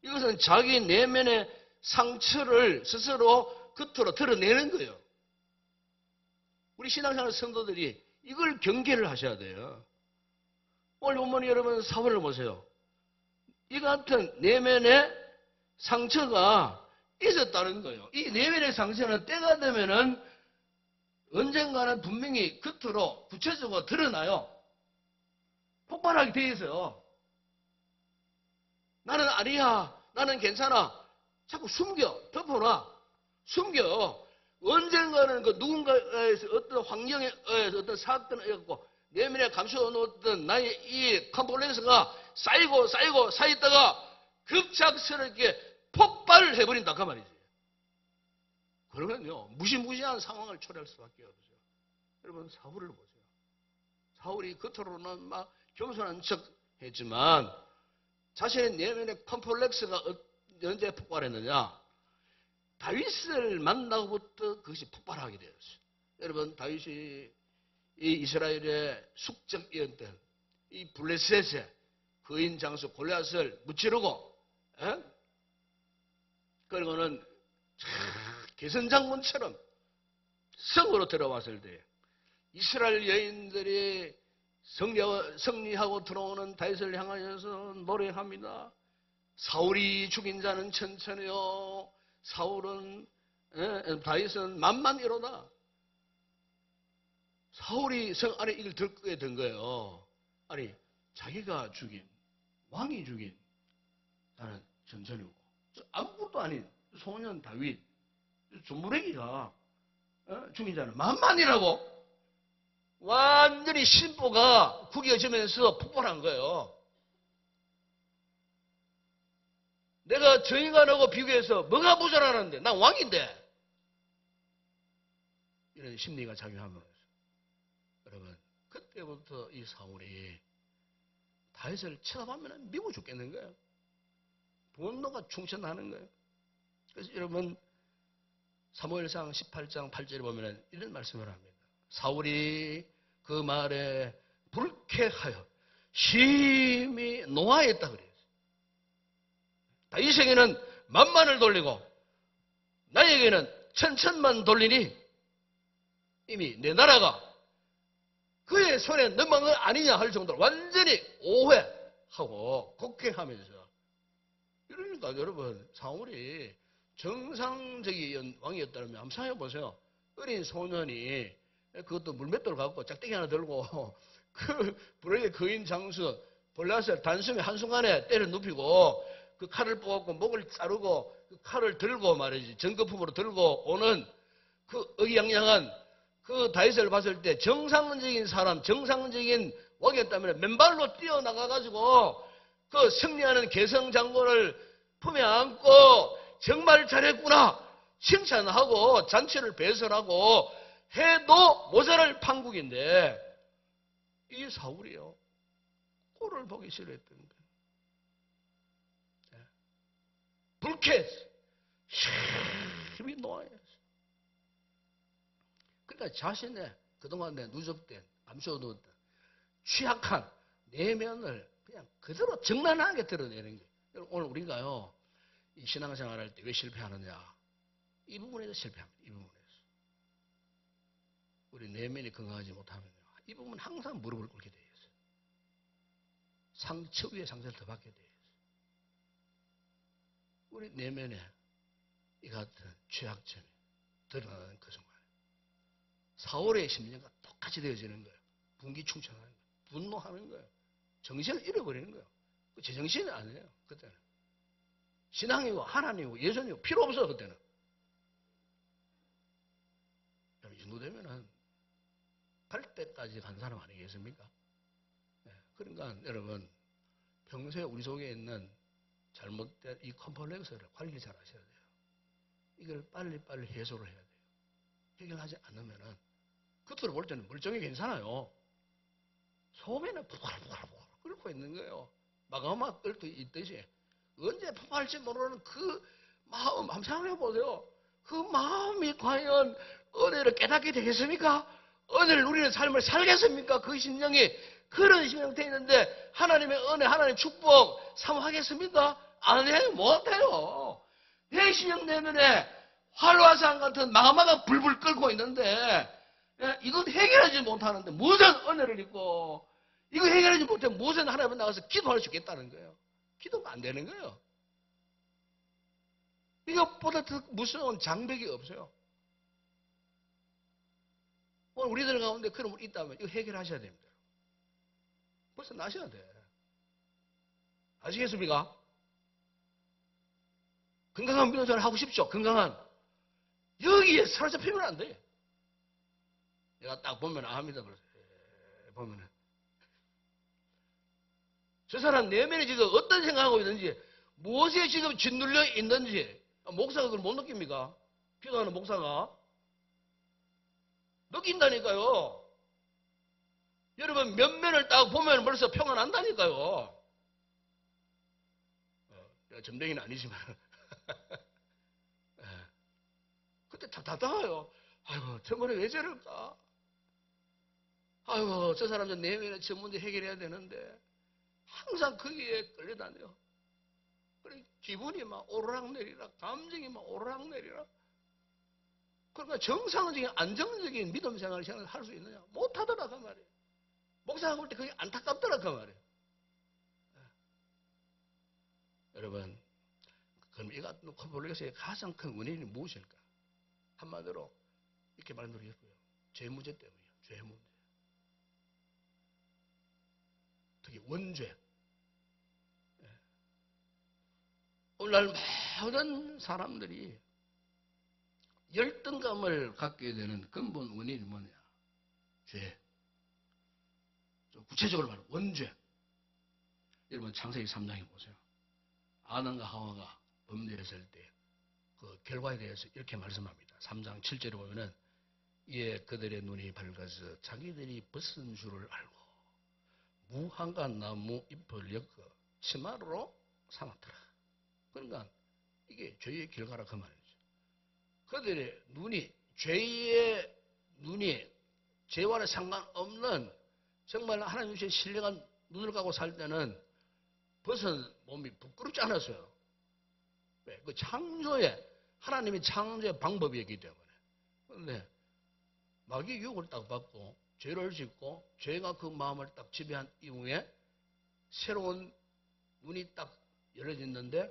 이것은 자기 내면의 상처를 스스로 겉으로 드러내는 거예요. 우리 신앙생활 성도들이 이걸 경계를 하셔야 돼요. 오늘 본문이 여러분 사월을 보세요. 이 같은 내면의 상처가 있었다는 거예요. 이 내면의 상처는 때가 되면은 언젠가는 분명히 겉으로 구체적으로 드러나요. 폭발하게 돼 있어요. 나는 아니야. 나는 괜찮아. 자꾸 숨겨. 덮어놔. 숨겨. 언젠가는 그 누군가에서 어떤 환경에 의해서 어떤 사건에 의해서 내면에 감추어 놓았던 나의 이 컴플렉스가 쌓이다가 급작스럽게 폭발을 해버린다. 그 말이지. 그러면요. 무시무시한 상황을 초래할 수밖에 없어요. 여러분 사울을 보세요. 사울이 겉으로는 막 겸손한 척 했지만 자신의 내면의 컴플렉스가 언제 폭발했느냐. 다윗을 만나고부터 그것이 폭발하게 되었어요. 여러분 다윗이 이 이스라엘의 숙적이었던 이 블레셋의 거인 장수 골리앗을 무찌르고 그리고는 개선장군처럼 성으로 들어왔을 때 이스라엘 여인들이 승리하고 들어오는 다윗을 향하여서 노래합니다. 사울이 죽인 자는 천천히요. 다윗은 만만이로다. 사울이 성 안에 이걸 듣게 된 거예요. 아니 자기가 죽인 왕이 죽인 자는 천천히고 아무것도 아닌 소년 다윗 조무래기가 죽인 자는 만만이라고 완전히 심보가 구겨지면서 폭발한 거예요. 내가 저 인간하고 비교해서 뭐가 모자라는데 난 왕인데 이런 심리가 작용하면서 여러분 그때부터 이 사울이 다윗을 쳐다보면 미워 죽겠는 거예요. 분노가 충천하는 거예요. 그래서 여러분 사무엘상 18장 8절에 보면 이런 말씀을 합니다. 사울이 그 말에 불쾌하여 심히 노하였다 그래요. 다윗에게는 만만을 돌리고 나에게는 천천만 돌리니 이미 내 나라가 그의 손에 넘어간 거 아니냐 할 정도로 완전히 오해하고 곡해하면서 이러니까 여러분 사울이 정상적인 왕이었다면 한번 생각해 보세요. 어린 소년이 그것도 물맷돌 갖고 짝대기 하나 들고 그 불의 거인 장수 골리앗을 단숨에 한순간에 때려 눕히고 그 칼을 뽑고 목을 자르고 그 칼을 들고 말이지 전거품으로 들고 오는 그 의기양양한 그 다윗을 봤을 때 정상적인 사람, 정상적인 왕이었다면 맨발로 뛰어나가가지고 그 승리하는 개성장군을 품에 안고 정말 잘했구나 칭찬하고 잔치를 배설하고 해도 모자랄 판국인데 이 사울이요 꼴을 보기 싫어했던 거예요. 불쾌했어. 힘이 놓아야지. 그러니까 자신의 그동안 내 누적된 감춰두었던 취약한 내면을 그냥 그대로 적나라하게 드러내는 거예요. 오늘 우리가요 이 신앙생활 할 때 왜 실패하느냐 이 부분에서 실패합니다. 이 부분에서 우리 내면이 건강하지 못하면요 이 부분은 항상 무릎을 꿇게 되어 있어요. 상처 위에 상처를 더 받게 되어 있어요. 우리 내면에 이 같은 죄악점이 드러나는 그 순간 사울의 심령과 똑같이 되어지는 거예요. 분기충천하는 거예요. 분노하는 거예요. 정신을 잃어버리는 거예요. 제 정신이 아니에요. 그때는 신앙이고 하나님이고 예수님이고 필요 없어. 그때는 이 정도 되면은 갈 때까지 간 사람 아니겠습니까? 네. 그러니까 여러분 평소에 우리 속에 있는 잘못된 이 컴플렉스를 관리 잘 하셔야 돼요. 이걸 빨리빨리 해소를 해야 돼요. 해결하지 않으면은 겉으로 볼 때는 멀쩡히 괜찮아요. 속에는 부글부글 끓고 있는 거예요. 마가마 끓고 있듯이 언제 폭발할지 모르는 그 마음 한번 생각해 보세요. 그 마음이 과연 은혜를 깨닫게 되겠습니까? 은혜를 누리는 삶을 살겠습니까? 그 심령이 그런 심령태 있는데 하나님의 은혜, 하나님의 축복 사모하겠습니까? 안 해요. 못해요. 내 심령 내면에 활화산 같은 마가마가 불불 끓고 있는데 예, 이건 해결하지 못하는데 무슨 은혜를 입고 이거 해결하지 못해 무슨 하나님 나가서 기도할 수 있겠다는 거예요. 기도가 안 되는 거예요. 이것보다 더 무서운 장벽이 없어요. 오늘 우리들 가운데 그런 분 있다면 이거 해결하셔야 됩니다. 벌써 나셔야 돼. 아시겠습니까? 건강한 변호사를 하고 싶죠? 건강한. 여기에 사로잡히면 안 돼. 내가 딱 보면 압니다. 보면은. 저 사람 내면에 지금 어떤 생각하고 있는지, 무엇에 지금 짓눌려 있는지, 목사가 그걸 못 느낍니까? 기도하는 목사가. 느낀다니까요. 여러분, 면면을 딱 보면 벌써 표가 난다니까요. 내가 점쟁이는 아니지만. 그때 답답해요. 아이고, 저번에 왜 저럴까? 아이고, 저 사람 좀 내면에 저 문제 해결해야 되는데, 항상 거기에 끌려다녀요. 그래, 기분이 막 오르락내리락, 감정이 막 오르락내리락. 그러니까 정상적인, 안정적인 믿음 생활을 할 수 있느냐? 못하더라, 그 말이에요. 목사가 볼 때 그게 안타깝더라, 그 말이에요. 여러분, 그럼 이 같은 컴플렉스의 가장 큰 원인이 무엇일까? 한마디로 이렇게 말씀드리겠고요. 죄 문제 때문이에요. 죄 문제. 특히 원죄. 오늘날 모든 사람들이 열등감을 갖게 되는 근본 원인이 뭐냐? 죄. 좀 구체적으로 말하면 원죄. 여러분 창세기 3장에 보세요. 아담과 하와가 범죄했을 때 그 결과에 대해서 이렇게 말씀합니다. 3장 7절에 보면은 이에 그들의 눈이 밝아서 자기들이 벗은 줄을 알고 무화과 나무 잎을 엮어 치마로 삼았더라. 그러니까 이게 죄의 결과라 그 말이죠. 그들의 눈이 죄의 눈이 죄와는 상관없는 정말 하나님 주신 신령한 눈을 갖고 살 때는 벗은 몸이 부끄럽지 않았어요. 왜? 그 창조의 하나님의 창조의 방법이었기 때문에. 그런데 마귀의 유혹을 딱 받고 죄를 짓고 죄가 그 마음을 딱 지배한 이후에 새로운 눈이 딱 열려졌는데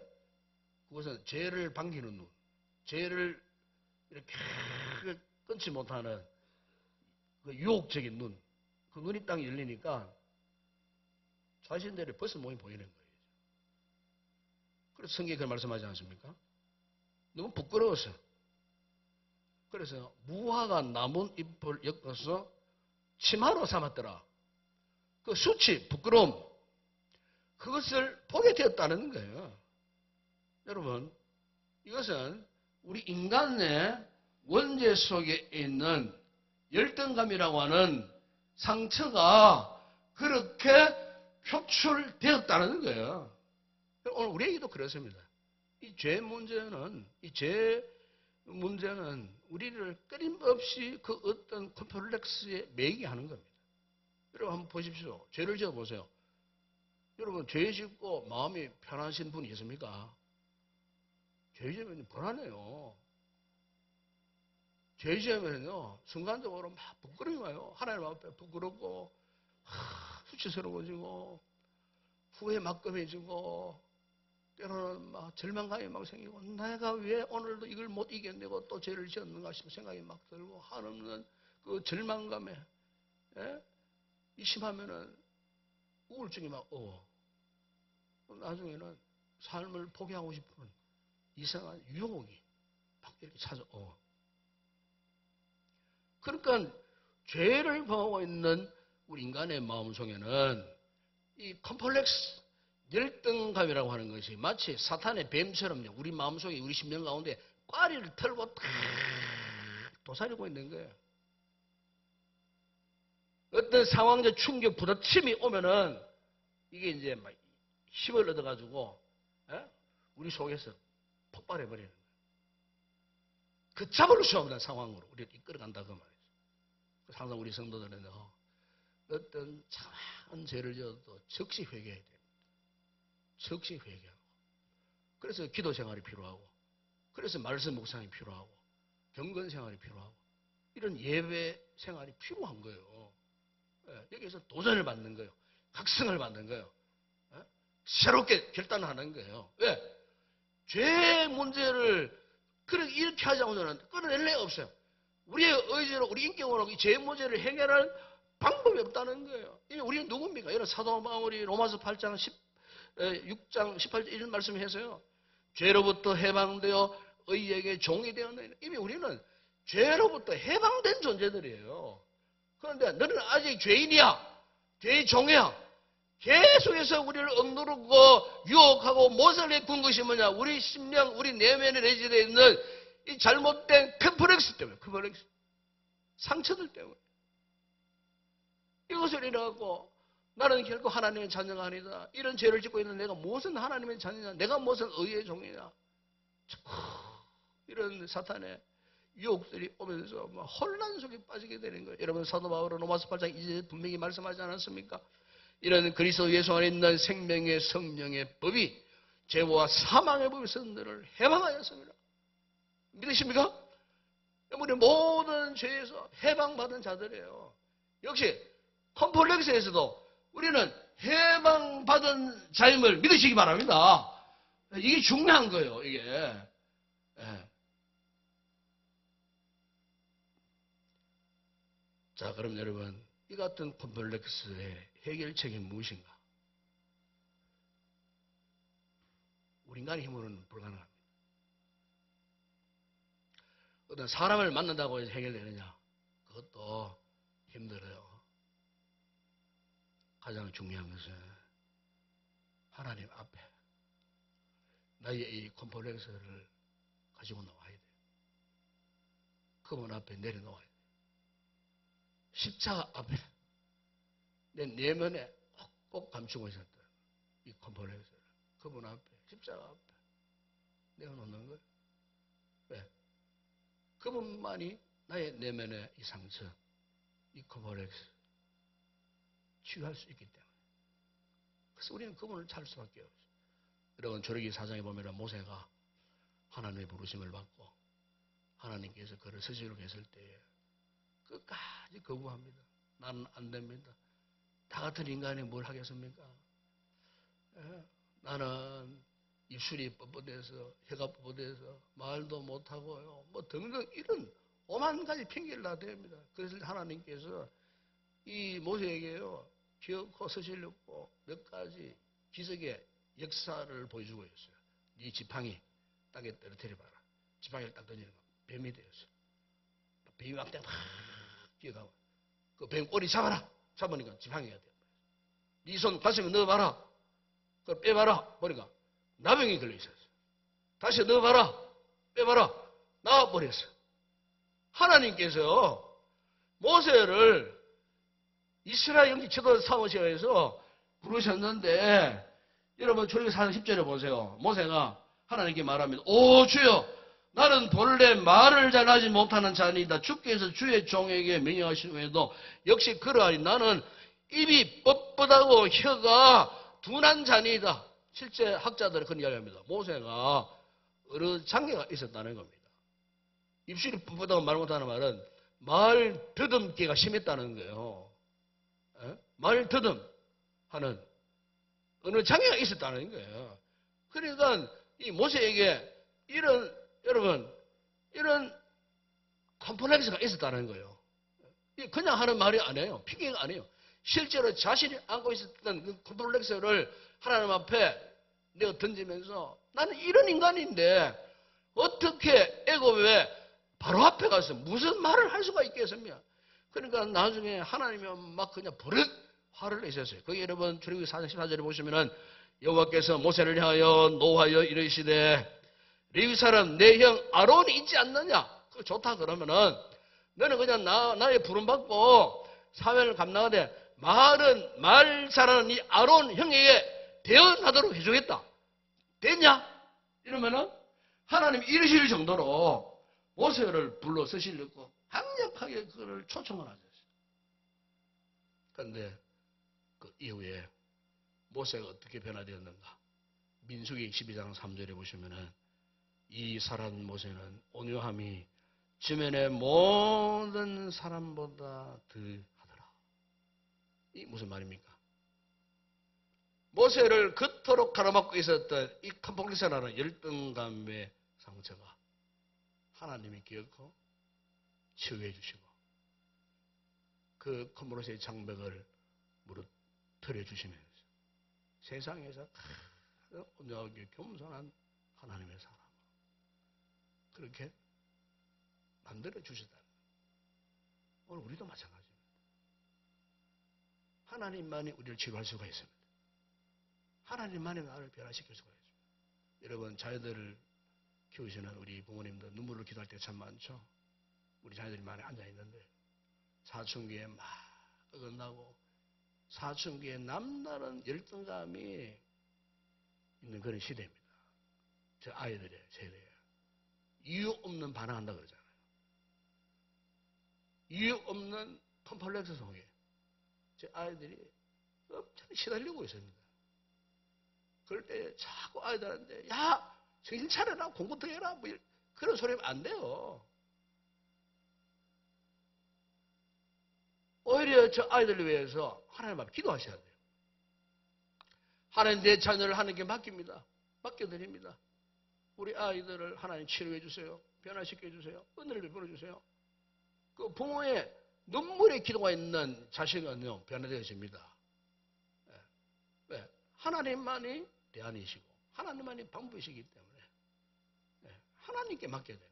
그것은 죄를 반기는 눈, 죄를 이렇게 끊지 못하는 그 유혹적인 눈, 그 눈이 딱 열리니까 자신들의 벗은 몸이 보이는 거예요. 그래서 성경에 그걸 말씀하지 않습니까? 너무 부끄러워서. 그래서 무화과 나무 잎을 엮어서 치마로 삼았더라. 그 수치, 부끄러움, 그것을 보게 되었다는 거예요. 여러분, 이것은 우리 인간의 원죄 속에 있는 열등감이라고 하는 상처가 그렇게 표출되었다는 거예요. 오늘 우리에게도 그렇습니다. 이 죄 문제는 우리를 끊임없이 그 어떤 컴플렉스에 매이게 하는 겁니다. 여러분 한번 보십시오. 죄를 지어 보세요. 여러분 죄 짓고 마음이 편하신 분이 있습니까? 죄 지으면 불안해요. 죄 지으면요 순간적으로 막 부끄러움이 와요. 하나님 앞에 부끄럽고 수치스러워지고 후회 막금해지고 때로는 막 절망감이 막 생기고 내가 왜 오늘도 이걸 못 이겨내고 또 죄를 지었는가 싶은 생각이 막 들고 한없는 그 절망감에 심하면은 우울증이 막 나중에는 삶을 포기하고 싶은 이상한 유혹이 막 이렇게 찾아오. 그러니까 죄를 범하고 있는 우리 인간의 마음속에는 이 컴플렉스, 열등감이라고 하는 것이 마치 사탄의 뱀처럼요. 우리 마음속에 우리 심령 가운데 꽈리를 털고 탁 도사리고 있는 거예요. 어떤 상황적 충격, 부딪힘이 오면은 이게 이제 막 힘을 얻어가지고 우리 속에서 폭발해버리는 거예요. 그 잡을 수 없는 상황으로 우리를 이끌어간다 그 말이죠. 항상 우리 성도들은 어떤 작은 죄를 지어도 즉시 회개해야 됩니다. 즉시 회개하고. 그래서 기도 생활이 필요하고, 그래서 말씀 묵상이 필요하고, 경건 생활이 필요하고, 이런 예배 생활이 필요한 거예요. 예, 여기서 도전을 받는 거예요. 각성을 받는 거예요. 예? 새롭게 결단하는 거예요. 왜? 죄의 문제를 이렇게 하자고는 끌어낼 리가 없어요. 우리의 의지로, 우리 인격으로 이 죄의 문제를 해결할 방법이 없다는 거예요. 이미 우리는 누굽니까? 이런 사도 바울이 로마서 8장 6장 18절 이런 말씀해서요. 죄로부터 해방되어 의에게 종이 되었느니라. 이미 우리는 죄로부터 해방된 존재들이에요. 그런데 너는 아직 죄인이야. 죄의 종이야. 계속해서 우리를 억누르고 유혹하고 모서리에 군 것이 뭐냐? 우리 심령, 우리 내면에 내재되어 있는 이 잘못된 컴플렉스 때문에, 컴플렉스. 상처들 때문에. 이것을 이래갖고 나는 결코 하나님의 자녀가 아니다. 이런 죄를 짓고 있는 내가 무슨 하나님의 자녀냐? 내가 무슨 의의 종이냐? 이런 사탄의 유혹들이 오면서 혼란 속에 빠지게 되는 거예요. 여러분 사도 바울은 로마서 8장 이제 분명히 말씀하지 않았습니까? 이런 그리스도 예수 안에 있는 생명의 성령의 법이 죄와 사망의 법에서 너를 해방하였습니다. 믿으십니까? 우리 모든 죄에서 해방받은 자들이에요. 역시 컴플렉스에서도 우리는 해방받은 자임을 믿으시기 바랍니다. 이게 중요한 거예요. 이게. 예. 자, 그럼 여러분 이 같은 컴플렉스의 해결책이 무엇인가? 우리 인간의 힘으로는 불가능합니다. 어떤 사람을 만난다고 해서 해결되느냐? 그것도 힘들어요. 가장 중요한 것은 하나님 앞에 나의 이 컴플렉스를 가지고 나와야 돼요. 그분 앞에 내려놓아야 돼요. 십자가 앞에 내 내면에 꼭 감추고 있었던 이 컴플렉스를 그분 앞에 십자가 앞에 내어놓는 거예요. 왜? 그분만이 나의 내면의 이 상처, 이 컴플렉스 치유할 수 있기 때문에. 그래서 우리는 그분을 찾을 수밖에 없어요. 여러분 조르기 4장에 보면 모세가 하나님의 부르심을 받고 하나님께서 그를 스스로 계실 때에 끝까지 거부합니다. 나는 안 됩니다. 다 같은 인간이 뭘 하겠습니까? 예? 나는 입술이 뻣뻣해서 혀가 뻣뻣해서 말도 못하고요. 뭐 등등 이런 오만 가지 핑계를 다 댑니다. 그래서 하나님께서 이 모세에게요. 기어코 서실렸고 몇 가지 기적의 역사를 보여주고 있어요. 네 지팡이 땅에 떨어뜨려봐라. 지팡이를 딱 던지는 거 뱀이 되었어요. 뱀이 막 뛰어가고 그 뱀 꼬리 잡아라. 잡으니까 지팡이가 돼요. 네 손 가슴에 넣어봐라. 그걸 빼봐라. 보니까 나병이 걸려 있었어요. 다시 넣어봐라. 빼봐라. 나와버렸어요. 하나님께서 모세를 이스라엘 영지 지도 사무실에서 부르셨는데 여러분 출애굽기 4장 10절에 보세요. 모세가 하나님께 말합니다. 오 주여 나는 본래 말을 잘하지 못하는 자니이다. 주께서 주의 종에게 명령하신 후에도 역시 그러하니 나는 입이 뻣뻣하고 혀가 둔한 자니이다. 실제 학자들은 그런 이야기합니다. 모세가 어느 장애가 있었다는 겁니다. 입술이 뻣뻣하고 말 못하는 말은 말 더듬기가 심했다는 거예요. 말 더듬 하는 어느 장애가 있었다는 거예요. 그러니까 이 모세에게 여러분 이런 컴플렉스가 있었다는 거예요. 그냥 하는 말이 아니에요. 핑계가 아니에요. 실제로 자신이 안고 있었던 그 컴플렉스를 하나님 앞에 내가 던지면서 나는 이런 인간인데 어떻게 애굽에 바로 앞에 가서 무슨 말을 할 수가 있겠습니까? 그러니까 나중에 하나님이 막 그냥 버릇 화를 내셨어요. 거기 여러분 출애굽기 4장 14절에 보시면은 여호와께서 모세를 향하여 노하여 이르시되 레위 사람 내 형 아론이 있지 않느냐? 그거 좋다 그러면은 너는 그냥 나의 부름 받고 사명을 감당하되 말 잘하는 이 아론 형에게 대언하도록 해주겠다. 됐냐? 이러면은 하나님 이르실 정도로 모세를 불러 쓰시려고 강력하게 그를 초청을 하셨어요. 그런데 그 이후에 모세가 어떻게 변화되었는가? 민수기 12장 3절에 보시면은 이 살한 모세는 온유함이 주변의 모든 사람보다 더하더라. 이 무슨 말입니까? 모세를 그토록 가로막고 있었던 이 컴플렉스라는 열등감의 상처가 하나님이 기어코 치유해 주시고 그 컴플렉스의 장벽을 무너뜨려 주시면서 세상에서 가장 온유하게 겸손한 하나님의 사람 그렇게 만들어 주시다. 오늘 우리도 마찬가지입니다. 하나님만이 우리를 치유할 수가 있습니다. 하나님만이 나를 변화시킬 수가 있습니다. 여러분 자녀들을 키우시는 우리 부모님들 눈물을 기도할 때 참 많죠. 우리 자녀들이 많이 앉아있는데 사춘기에 막 어긋나고 사춘기에 남다른 열등감이 있는 그런 시대입니다. 저 아이들의 세대에 이유 없는 반항한다 그러잖아요. 이유 없는 컴플렉스 속에 제 아이들이 엄청 시달리고 있습니다. 그럴 때 자꾸 아이들한테 야 정신 차려라 공부 더 해라 뭐 그런 소리 하면 안 돼요. 오히려 저 아이들을 위해서 하나님 앞에 기도하셔야 돼요. 하나님 내 자녀를 하나님께 맡깁니다. 맡겨드립니다. 우리 아이들을 하나님 치료해 주세요. 변화시켜 주세요. 은혜를 베풀어 주세요. 그 부모의 눈물의 기도가 있는 자식은요 변화되어집니다. 왜? 하나님만이 대안이시고 하나님만이 방법이시기 때문에 하나님께 맡겨야 되는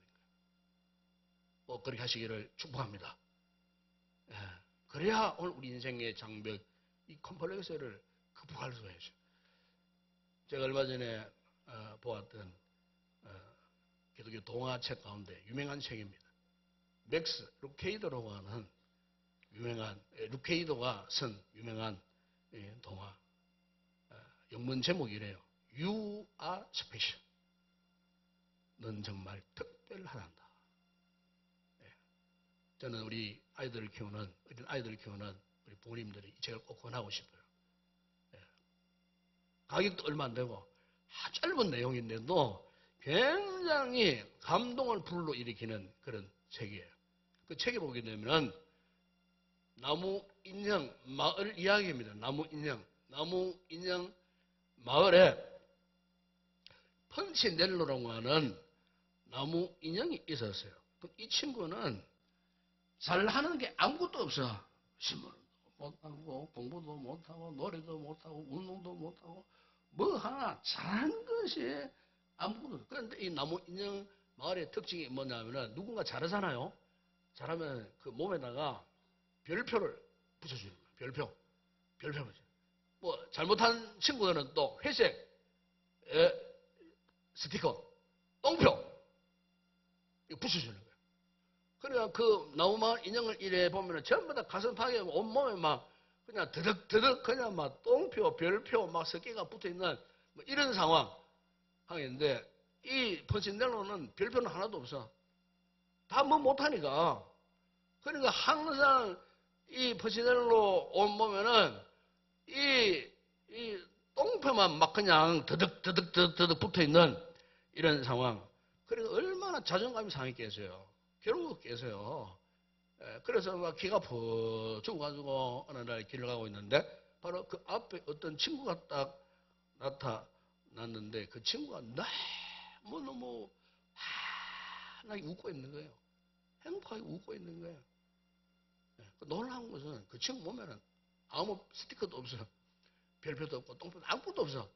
거예요. 그렇게 하시기를 축복합니다. 그래야 오늘 우리 인생의 장벽, 이 컴플렉스를 극복할 수가 있어요. 제가 얼마 전에 보았던 기독교 동화책 가운데 유명한 책입니다. 맥스 루케이도라고 하는 유명한 루케이도가 쓴 유명한 동화. 영문 제목이 이래요. You are special. 넌 정말 특별하단다. 저는 우리 아이들을 키우는 우리 부모님들이 이 책을 꼭 권하고 싶어요. 가격도 얼마 안 되고 짧은 내용인데도 굉장히 감동을 불러일으키는 그런 책이에요. 그 책에 보게 되면 나무 인형 마을 이야기입니다. 나무 인형 마을에 펀치넬로라고 하는 나무 인형이 있었어요. 이 친구는 잘하는 게 아무것도 없어. 신문도 못하고 공부도 못하고 노래도 못하고 운동도 못하고 뭐 하나 잘하는 것이 아무것도 없어. 그런데 이 나무 인형 마을의 특징이 뭐냐면 누군가 잘하잖아요. 잘하면 그 몸에다가 별표를 붙여주는 거예요. 별표. 뭐 잘못한 친구들은 또 회색 스티커, 똥표 이거 붙여주는 거예요. 그러니까 그 나무마을 인형을 이래 보면 전부 다 가슴팍에 온몸에 막 그냥 드득드득 그냥 막 똥표, 별표 막 섞기가 붙어있는 뭐 이런 상황인데 이 펀치넬로는 별표는 하나도 없어. 다 뭐 못하니까. 그러니까 항상 이 펀치넬로 온몸에는 이 똥표만 막 그냥 드득 붙어있는 이런 상황. 그러니까 얼마나 자존감이 상했겠어요. 결국 깨서요. 그래서 막 기가 푹 죽어가지고 어느 날 길을 가고 있는데 바로 그 앞에 어떤 친구가 딱 나타났는데 그 친구가 너무 환하게 웃고 있는 거예요. 행복하게 웃고 있는 거예요. 놀라운 것은 그 친구 보면은 아무 스티커도 없어요. 별표도 없고 똥표도 아무것도 없어.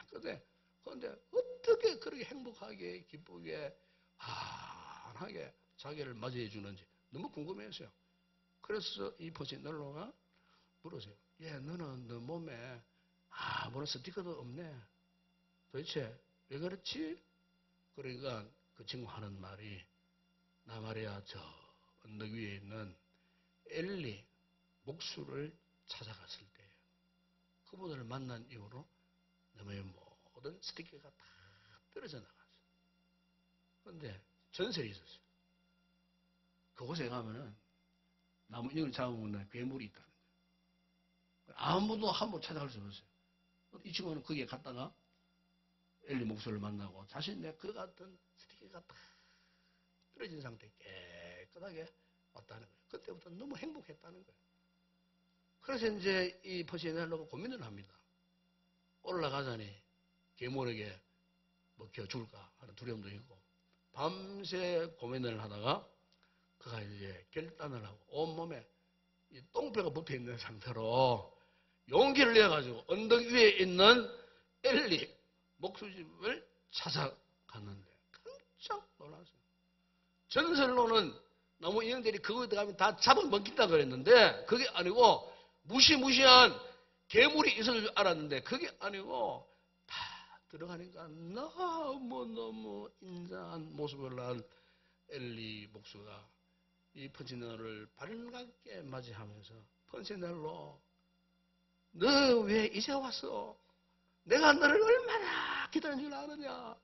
깨끗해. 그런데 어떻게 그렇게 행복하게 기쁘게 환하게 자기를 맞이해 주는지 너무 궁금했어요. 그래서 이 펀치넬로가 물었어요. 너는 너 몸에 아무런 스티커도 없네. 도대체 왜 그렇지? 그러니까 그 친구 하는 말이 나 말이야 저 언덕 위에 있는 엘리 목수를 찾아갔을 때 그분을 만난 이후로 너의 모든 스티커가 다 떨어져 나갔어. 그런데 전설이 있었어요. 그곳에 가면은 나무 인형을 잡으면 괴물이 있다는 거예요. 아무도 함부로 찾아갈 수 없어요. 이 친구는 거기에 갔다가 엘리 목소리를 만나고 자신의 그 같은 스티커가 다 떨어진 상태 깨끗하게 왔다는 거예요. 그때부터 너무 행복했다는 거예요. 그래서 이제 이 퍼시넬로가 고민을 합니다. 올라가자니 괴물에게 먹혀 죽을까 하는 두려움도 있고 밤새 고민을 하다가 그가 이제 결단을 하고 온몸에 이 똥배가 붙어있는 상태로 용기를 내가지고 언덕 위에 있는 엘리 목수집을 찾아갔는데 깜짝 놀랐어요. 전설로는 나무 인형들이 그거에 들어가면 다 잡아먹힌다 그랬는데 그게 아니고 무시무시한 괴물이 있을 줄 알았는데 그게 아니고 다 들어가니까 너무너무 인자한 모습을 한 엘리 목수가 이 펀시넬로를 반갑게 맞이하면서 펀시넬로 너 왜 이제 왔어? 내가 너를 얼마나 기다린 줄 아느냐?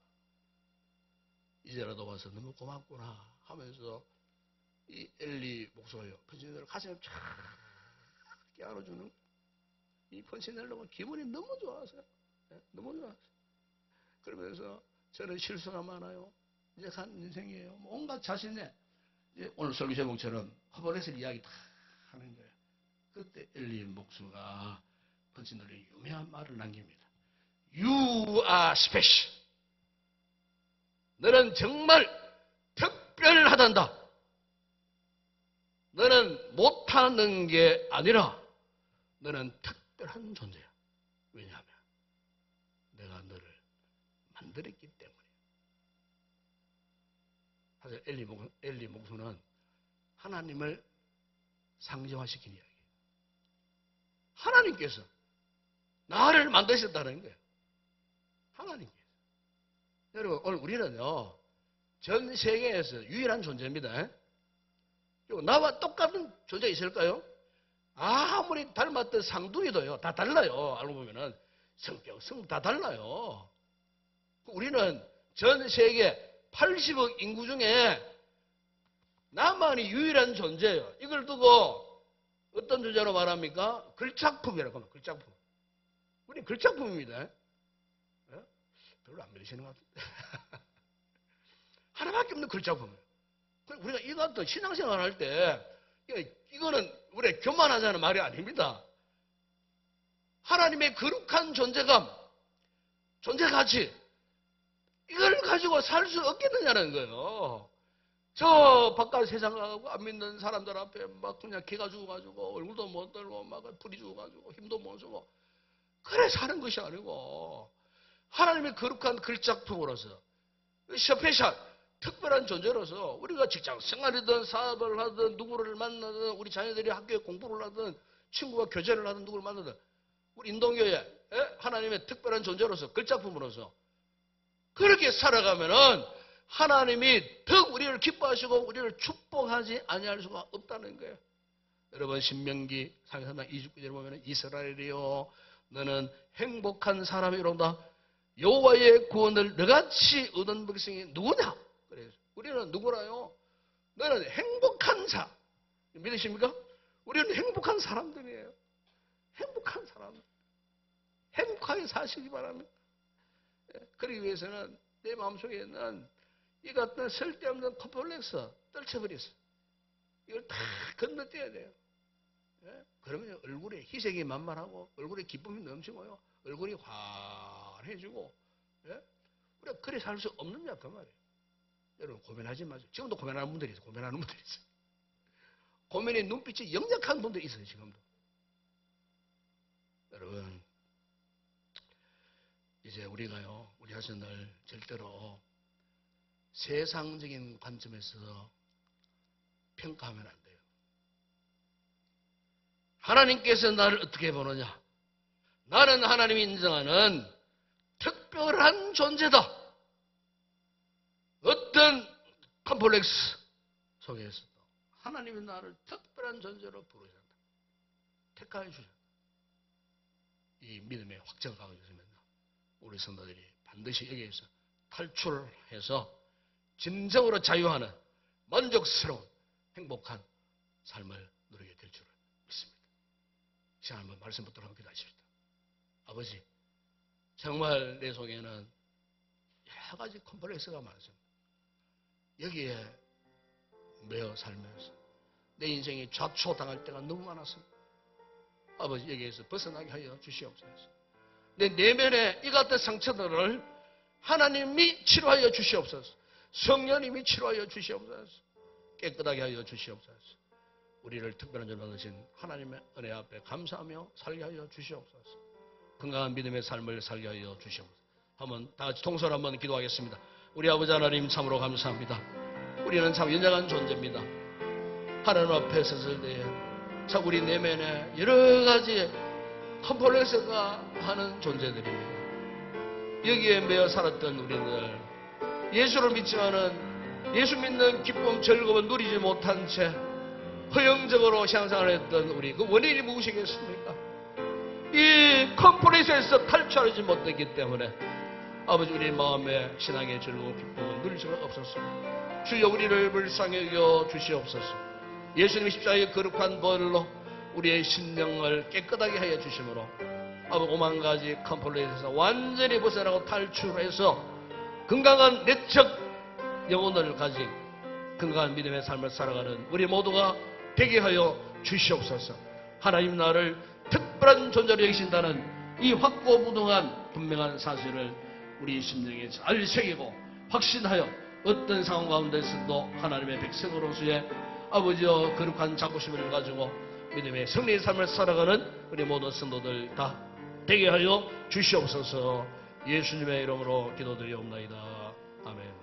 이제라도 와서 너무 고맙구나 하면서 이 엘리 목소리요. 펀시넬로 가슴에 쫙 안아주는 이 펀시넬로가 기분이 너무 좋았어요. 네? 너무 좋았어요. 그러면서 저는 실수가 많아요. 이제 간 인생이에요. 온갖 자신의 이제 오늘 설교 제목처럼 허벌에서 이야기 다 하는 거예요. 그때 엘리 목수가 펀시넬로의 유명한 말을 남깁니다. You are special. 너는 정말 특별하단다. 너는 못하는 게 아니라 너는 특별한 존재야. 왜냐하면 내가 너를 만들었기 때문에. 사실 엘리 목수는 하나님을 상징화시킨 이야기예요. 하나님께서 나를 만드셨다는 거예요. 하나님께서. 여러분 오늘 우리는요 전 세계에서 유일한 존재입니다. 그리고 나와 똑같은 존재 있을까요? 아무리 닮았던 상둥이도요 다 달라요. 알고 보면은 성격 다 달라요. 우리는 전 세계 80억 인구 중에 나만이 유일한 존재예요. 이걸 두고 어떤 존재로 말합니까? 글작품이라고 합니다. 글작품. 우리 글작품입니다. 네? 별로 안 믿으시는 것 같은데. 하나밖에 없는 글작품이에요. 우리가 이거 같은 신앙생활 할 때 이거는 우리 교만하자는 말이 아닙니다. 하나님의 거룩한 존재감, 존재가치 이걸 가지고 살 수 없겠느냐는 거예요. 저 바깥 세상 가고 안 믿는 사람들 앞에 막 그냥 기가 죽어가지고 얼굴도 못 들고 막 불이 죽어가지고 힘도 못 쓰고 그래 사는 것이 아니고 하나님의 거룩한 글작품으로서 스페셜 특별한 존재로서 우리가 직장 생활이든 사업을 하든 누구를 만나든 우리 자녀들이 학교에 공부를 하든 친구가 교제를 하든 누구를 만나든 우리 인동교회 하나님의 특별한 존재로서 글작품으로서 그렇게 살아가면은 하나님이 더 우리를 기뻐하시고 우리를 축복하지 아니할 수가 없다는 거예요. 여러분 신명기 3장 29절에 보면 이스라엘이여 너는 행복한 사람이로다. 여호와의 구원을 너같이 얻은 백성이 누구냐? 그래서 우리는 누구라요? 너는 행복한 자. 믿으십니까? 우리는 행복한 사람들이에요. 행복한 사람. 행복하게 사시기 바랍니다. 그러기 위해서는 내 마음속에 있는 이 같은 쓸데없는 컴플렉스 떨쳐버렸어. 이걸 다 건너뛰어야 돼요. 그러면 얼굴에 희색이 만만하고 얼굴에 기쁨이 넘치고요. 얼굴이 환해지고 우리가 그래 살 수 없느냐 그 말이에요. 여러분 고민하지 마세요. 지금도 고민하는 분들이 있어요. 고민하는 분들이 있어요. 고민의 눈빛이 역력한 분들이 있어요. 지금도. 여러분 이제 우리가요. 우리 자신을 절대로 세상적인 관점에서 평가하면 안 돼요. 하나님께서 나를 어떻게 보느냐? 나는 하나님이 인정하는 특별한 존재다. 어떤 컴플렉스 속에서도 하나님이 나를 특별한 존재로 부르셨다. 택하여 주셨다. 이 믿음의 확정을 가지고 있으면 우리 성도들이 반드시 여기에서 탈출해서 진정으로 자유하는 만족스러운 행복한 삶을 누리게 될 줄을 믿습니다. 시간 한번 말씀 붙들어 함께 기도하십시다. 아버지, 정말 내 속에는 여러 가지 컴플렉스가 많습니다. 여기에 매어 살면서 내 인생이 좌초당할 때가 너무 많았습니다. 아버지 여기에서 벗어나게 하여 주시옵소서. 내 내면의 이 같은 상처들을 하나님이 치료하여 주시옵소서. 성령님이 치료하여 주시옵소서. 깨끗하게 하여 주시옵소서. 우리를 특별한 줄 받으신 하나님의 은혜 앞에 감사하며 살게 하여 주시옵소서. 건강한 믿음의 삶을 살게 하여 주시옵소서. 한번 다 같이 통솔 한번 기도하겠습니다. 우리 아버지 하나님 참으로 감사합니다. 우리는 참 연약한 존재입니다. 하나님 앞에 섰을 때에 참 우리 내면에 여러 가지 컴플렉스가 하는 존재들입니다. 여기에 매여 살았던 우리들, 예수를 믿지만은 예수 믿는 기쁨, 즐거움을 누리지 못한 채 허영적으로 향상을 했던 우리, 그 원인이 무엇이겠습니까? 이 컴플렉스에서 탈출하지 못했기 때문에 아버지 우리 마음의 신앙의 즐거움, 기쁨을 누릴 수가 없었습니다. 주여 우리를 불쌍히 여겨 주시옵소서. 예수님의 십자가의 거룩한 벌로 우리의 심령을 깨끗하게 하여 주심으로 아버지 오만 가지 컴플렉스에서 완전히 벗어나고 탈출해서 건강한 내적 영혼을 가진 건강한 믿음의 삶을 살아가는 우리 모두가 되게 하여 주시옵소서. 하나님 나를 특별한 존재로 여기신다는 이 확고부동한 분명한 사실을 우리 심령에 잘 새기고 확신하여 어떤 상황 가운데서도 하나님의 백성으로서의 아버지여 거룩한 자부심을 가지고 믿음의 승리의 삶을 살아가는 우리 모든 성도들 다 되게 하여 주시옵소서. 예수님의 이름으로 기도드리옵나이다. 아멘.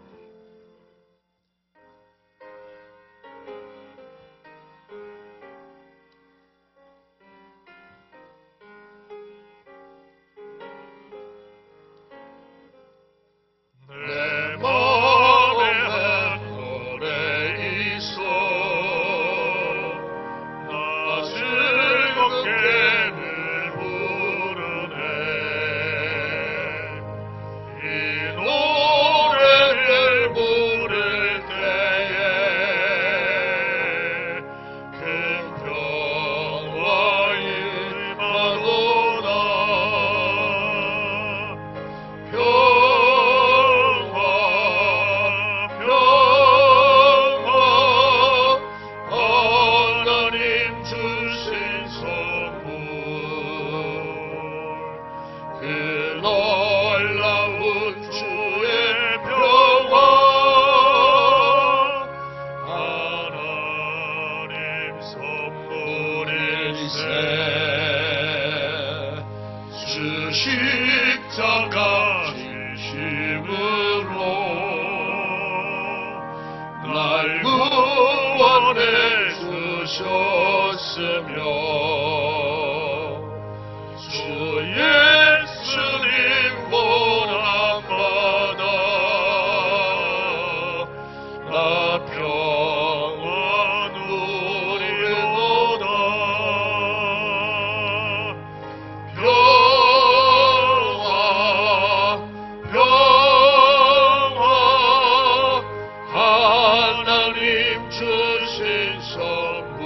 내 마음에 한 노래 있어 나 즐겁게 늘 부르네. 이 노래를 부를 때에 큰 평화 임하도다. 하나님 주신 선물 그 놀라운 주의 평화 하나님 선물일세. 주 십자가 지심으로 날 구원해 주셨으며 주 예수님 보람받아 나 평화 누리도다. 평화 하나님 주신 선물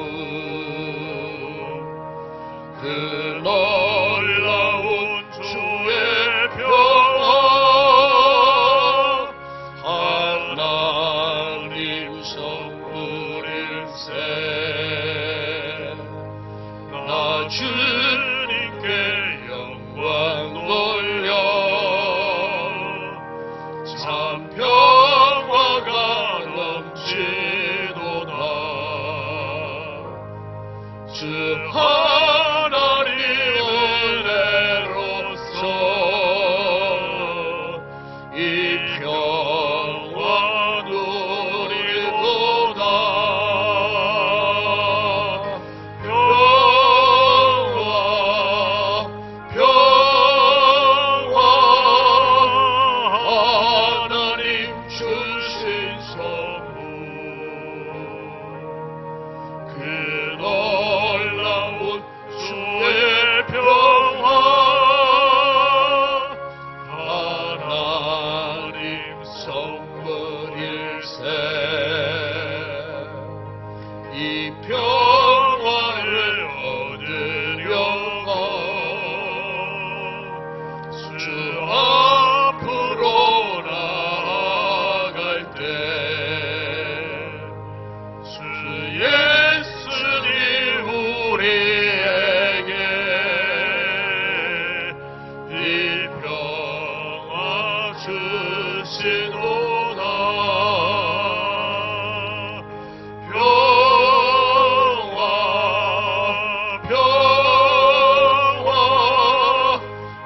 주시노라 평화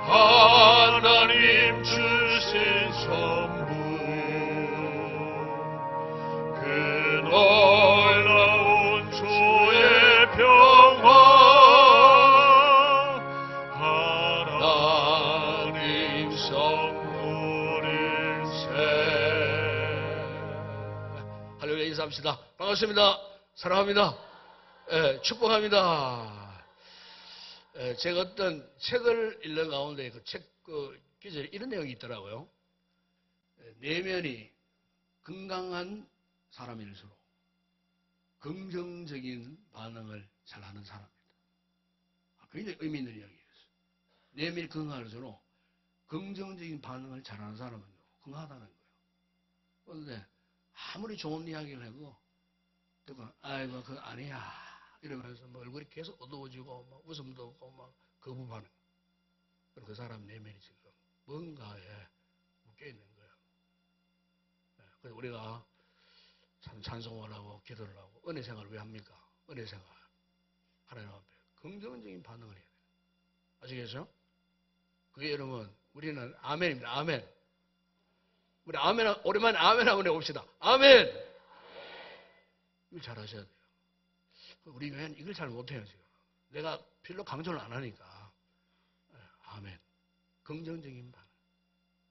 하나님 주신 선물 그 놀라운 주의 평화 하나님 선물일세. 할렐루야. 인사합시다. 반갑습니다. 사랑합니다. 축복합니다. 제가 어떤 책을 읽는 가운데 그 책 기절에 이런 내용이 있더라고요. 내면이 건강한 사람일수록 긍정적인 반응을 잘하는 사람입니다. 굉장히 의미 있는 이야기였어요. 내면이 건강할수록 긍정적인 반응을 잘하는 사람은 건강하다는 거예요. 그런데 아무리 좋은 이야기를 해도 누가 아이고 그거 아니야 이러면서 뭐 얼굴이 계속 어두워지고 막 웃음도 없고 막 거부반응. 그 사람 내면이 지금 뭔가에 묶여 있는 거예요. 그래서 우리가 참 찬송을 하고 기도를 하고 은혜 생활을 왜 합니까? 은혜 생활 하나님 앞에 긍정적인 반응을 해야 돼요. 아시겠죠? 그게 여러분 우리는 아멘입니다. 아멘. 우리 아멘 오랜만에 아멘 한번 해봅시다. 아멘. 이걸 잘 하셔야 돼요. 우리 교회는 이걸 잘 못해요 지금. 내가 별로 강조를 안 하니까. 아멘. 긍정적인 반응.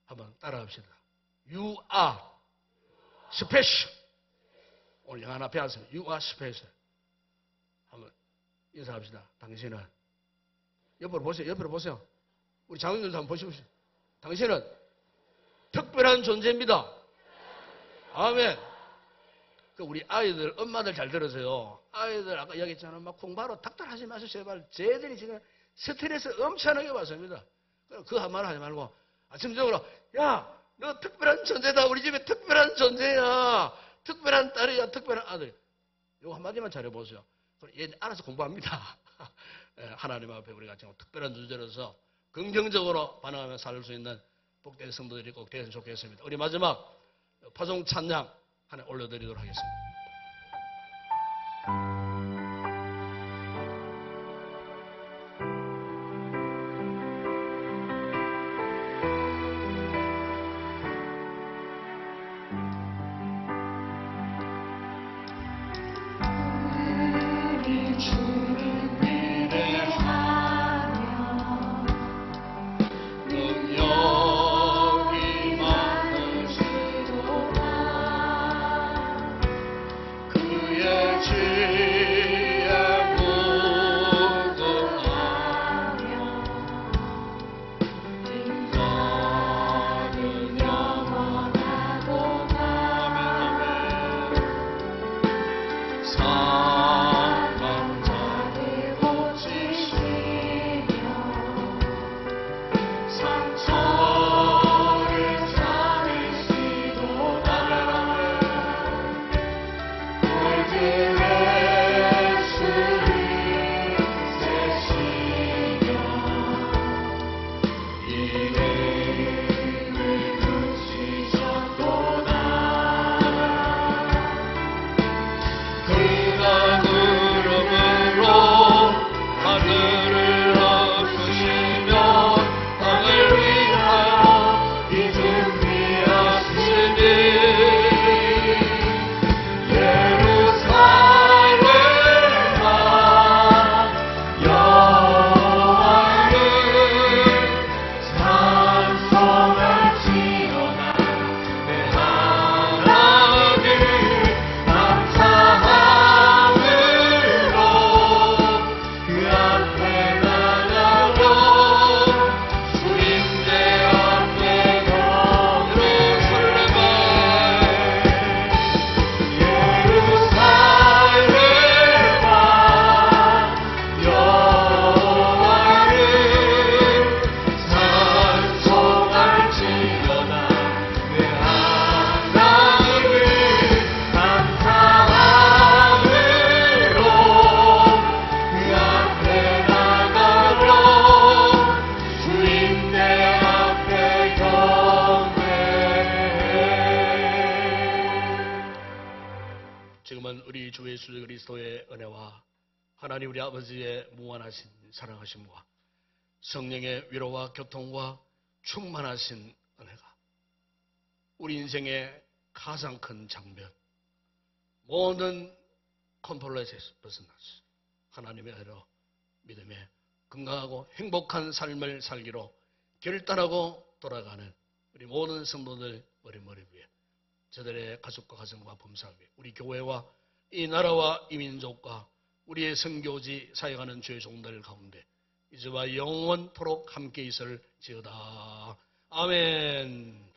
한번 따라합시다. You are special. 오늘 영어 하나 배웠습니다. You are special. 한번 인사합시다. 당신은 옆으로 보세요. 옆으로 보세요. 우리 장로님도 한번 보십시오. 당신은 특별한 존재입니다. 아멘. 우리 아이들, 엄마들 잘 들으세요. 아이들 아까 이야기했잖아요. 막 공부하러 닥달하지 마세요. 제발. 쟤들이 지금 스트레스 엄청나게 받습니다. 그 한 말 하지 말고 아침적으로 야, 너 특별한 존재다. 우리 집에 특별한 존재야. 특별한 딸이야. 특별한 아들. 요거 한마디만 잘해보세요. 얘 알아서 공부합니다. 하나님 앞에 우리가 지금 특별한 존재로서 긍정적으로 반응하며 살 수 있는 복된 성도들이 꼭 되었으면 좋겠습니다. 우리 마지막 파송 찬양 하나 올려드리도록 하겠습니다. 우리 주 예수 그리스도의 은혜와 하나님 우리 아버지의 무한하신 사랑하심과 성령의 위로와 교통과 충만하신 은혜가 우리 인생의 가장 큰 장벽, 모든 컴플렉스에서 벗어나서 하나님의 은혜로 믿음에 건강하고 행복한 삶을 살기로 결단하고 돌아가는 우리 모든 성도들 머리 위에 저들의 가족과 가정과 범사 위에 우리 교회와 이 나라와 이 민족과 우리의 선교지 사역하는 주의 종들 가운데 이제와 영원토록 함께 있을지어다. 아멘.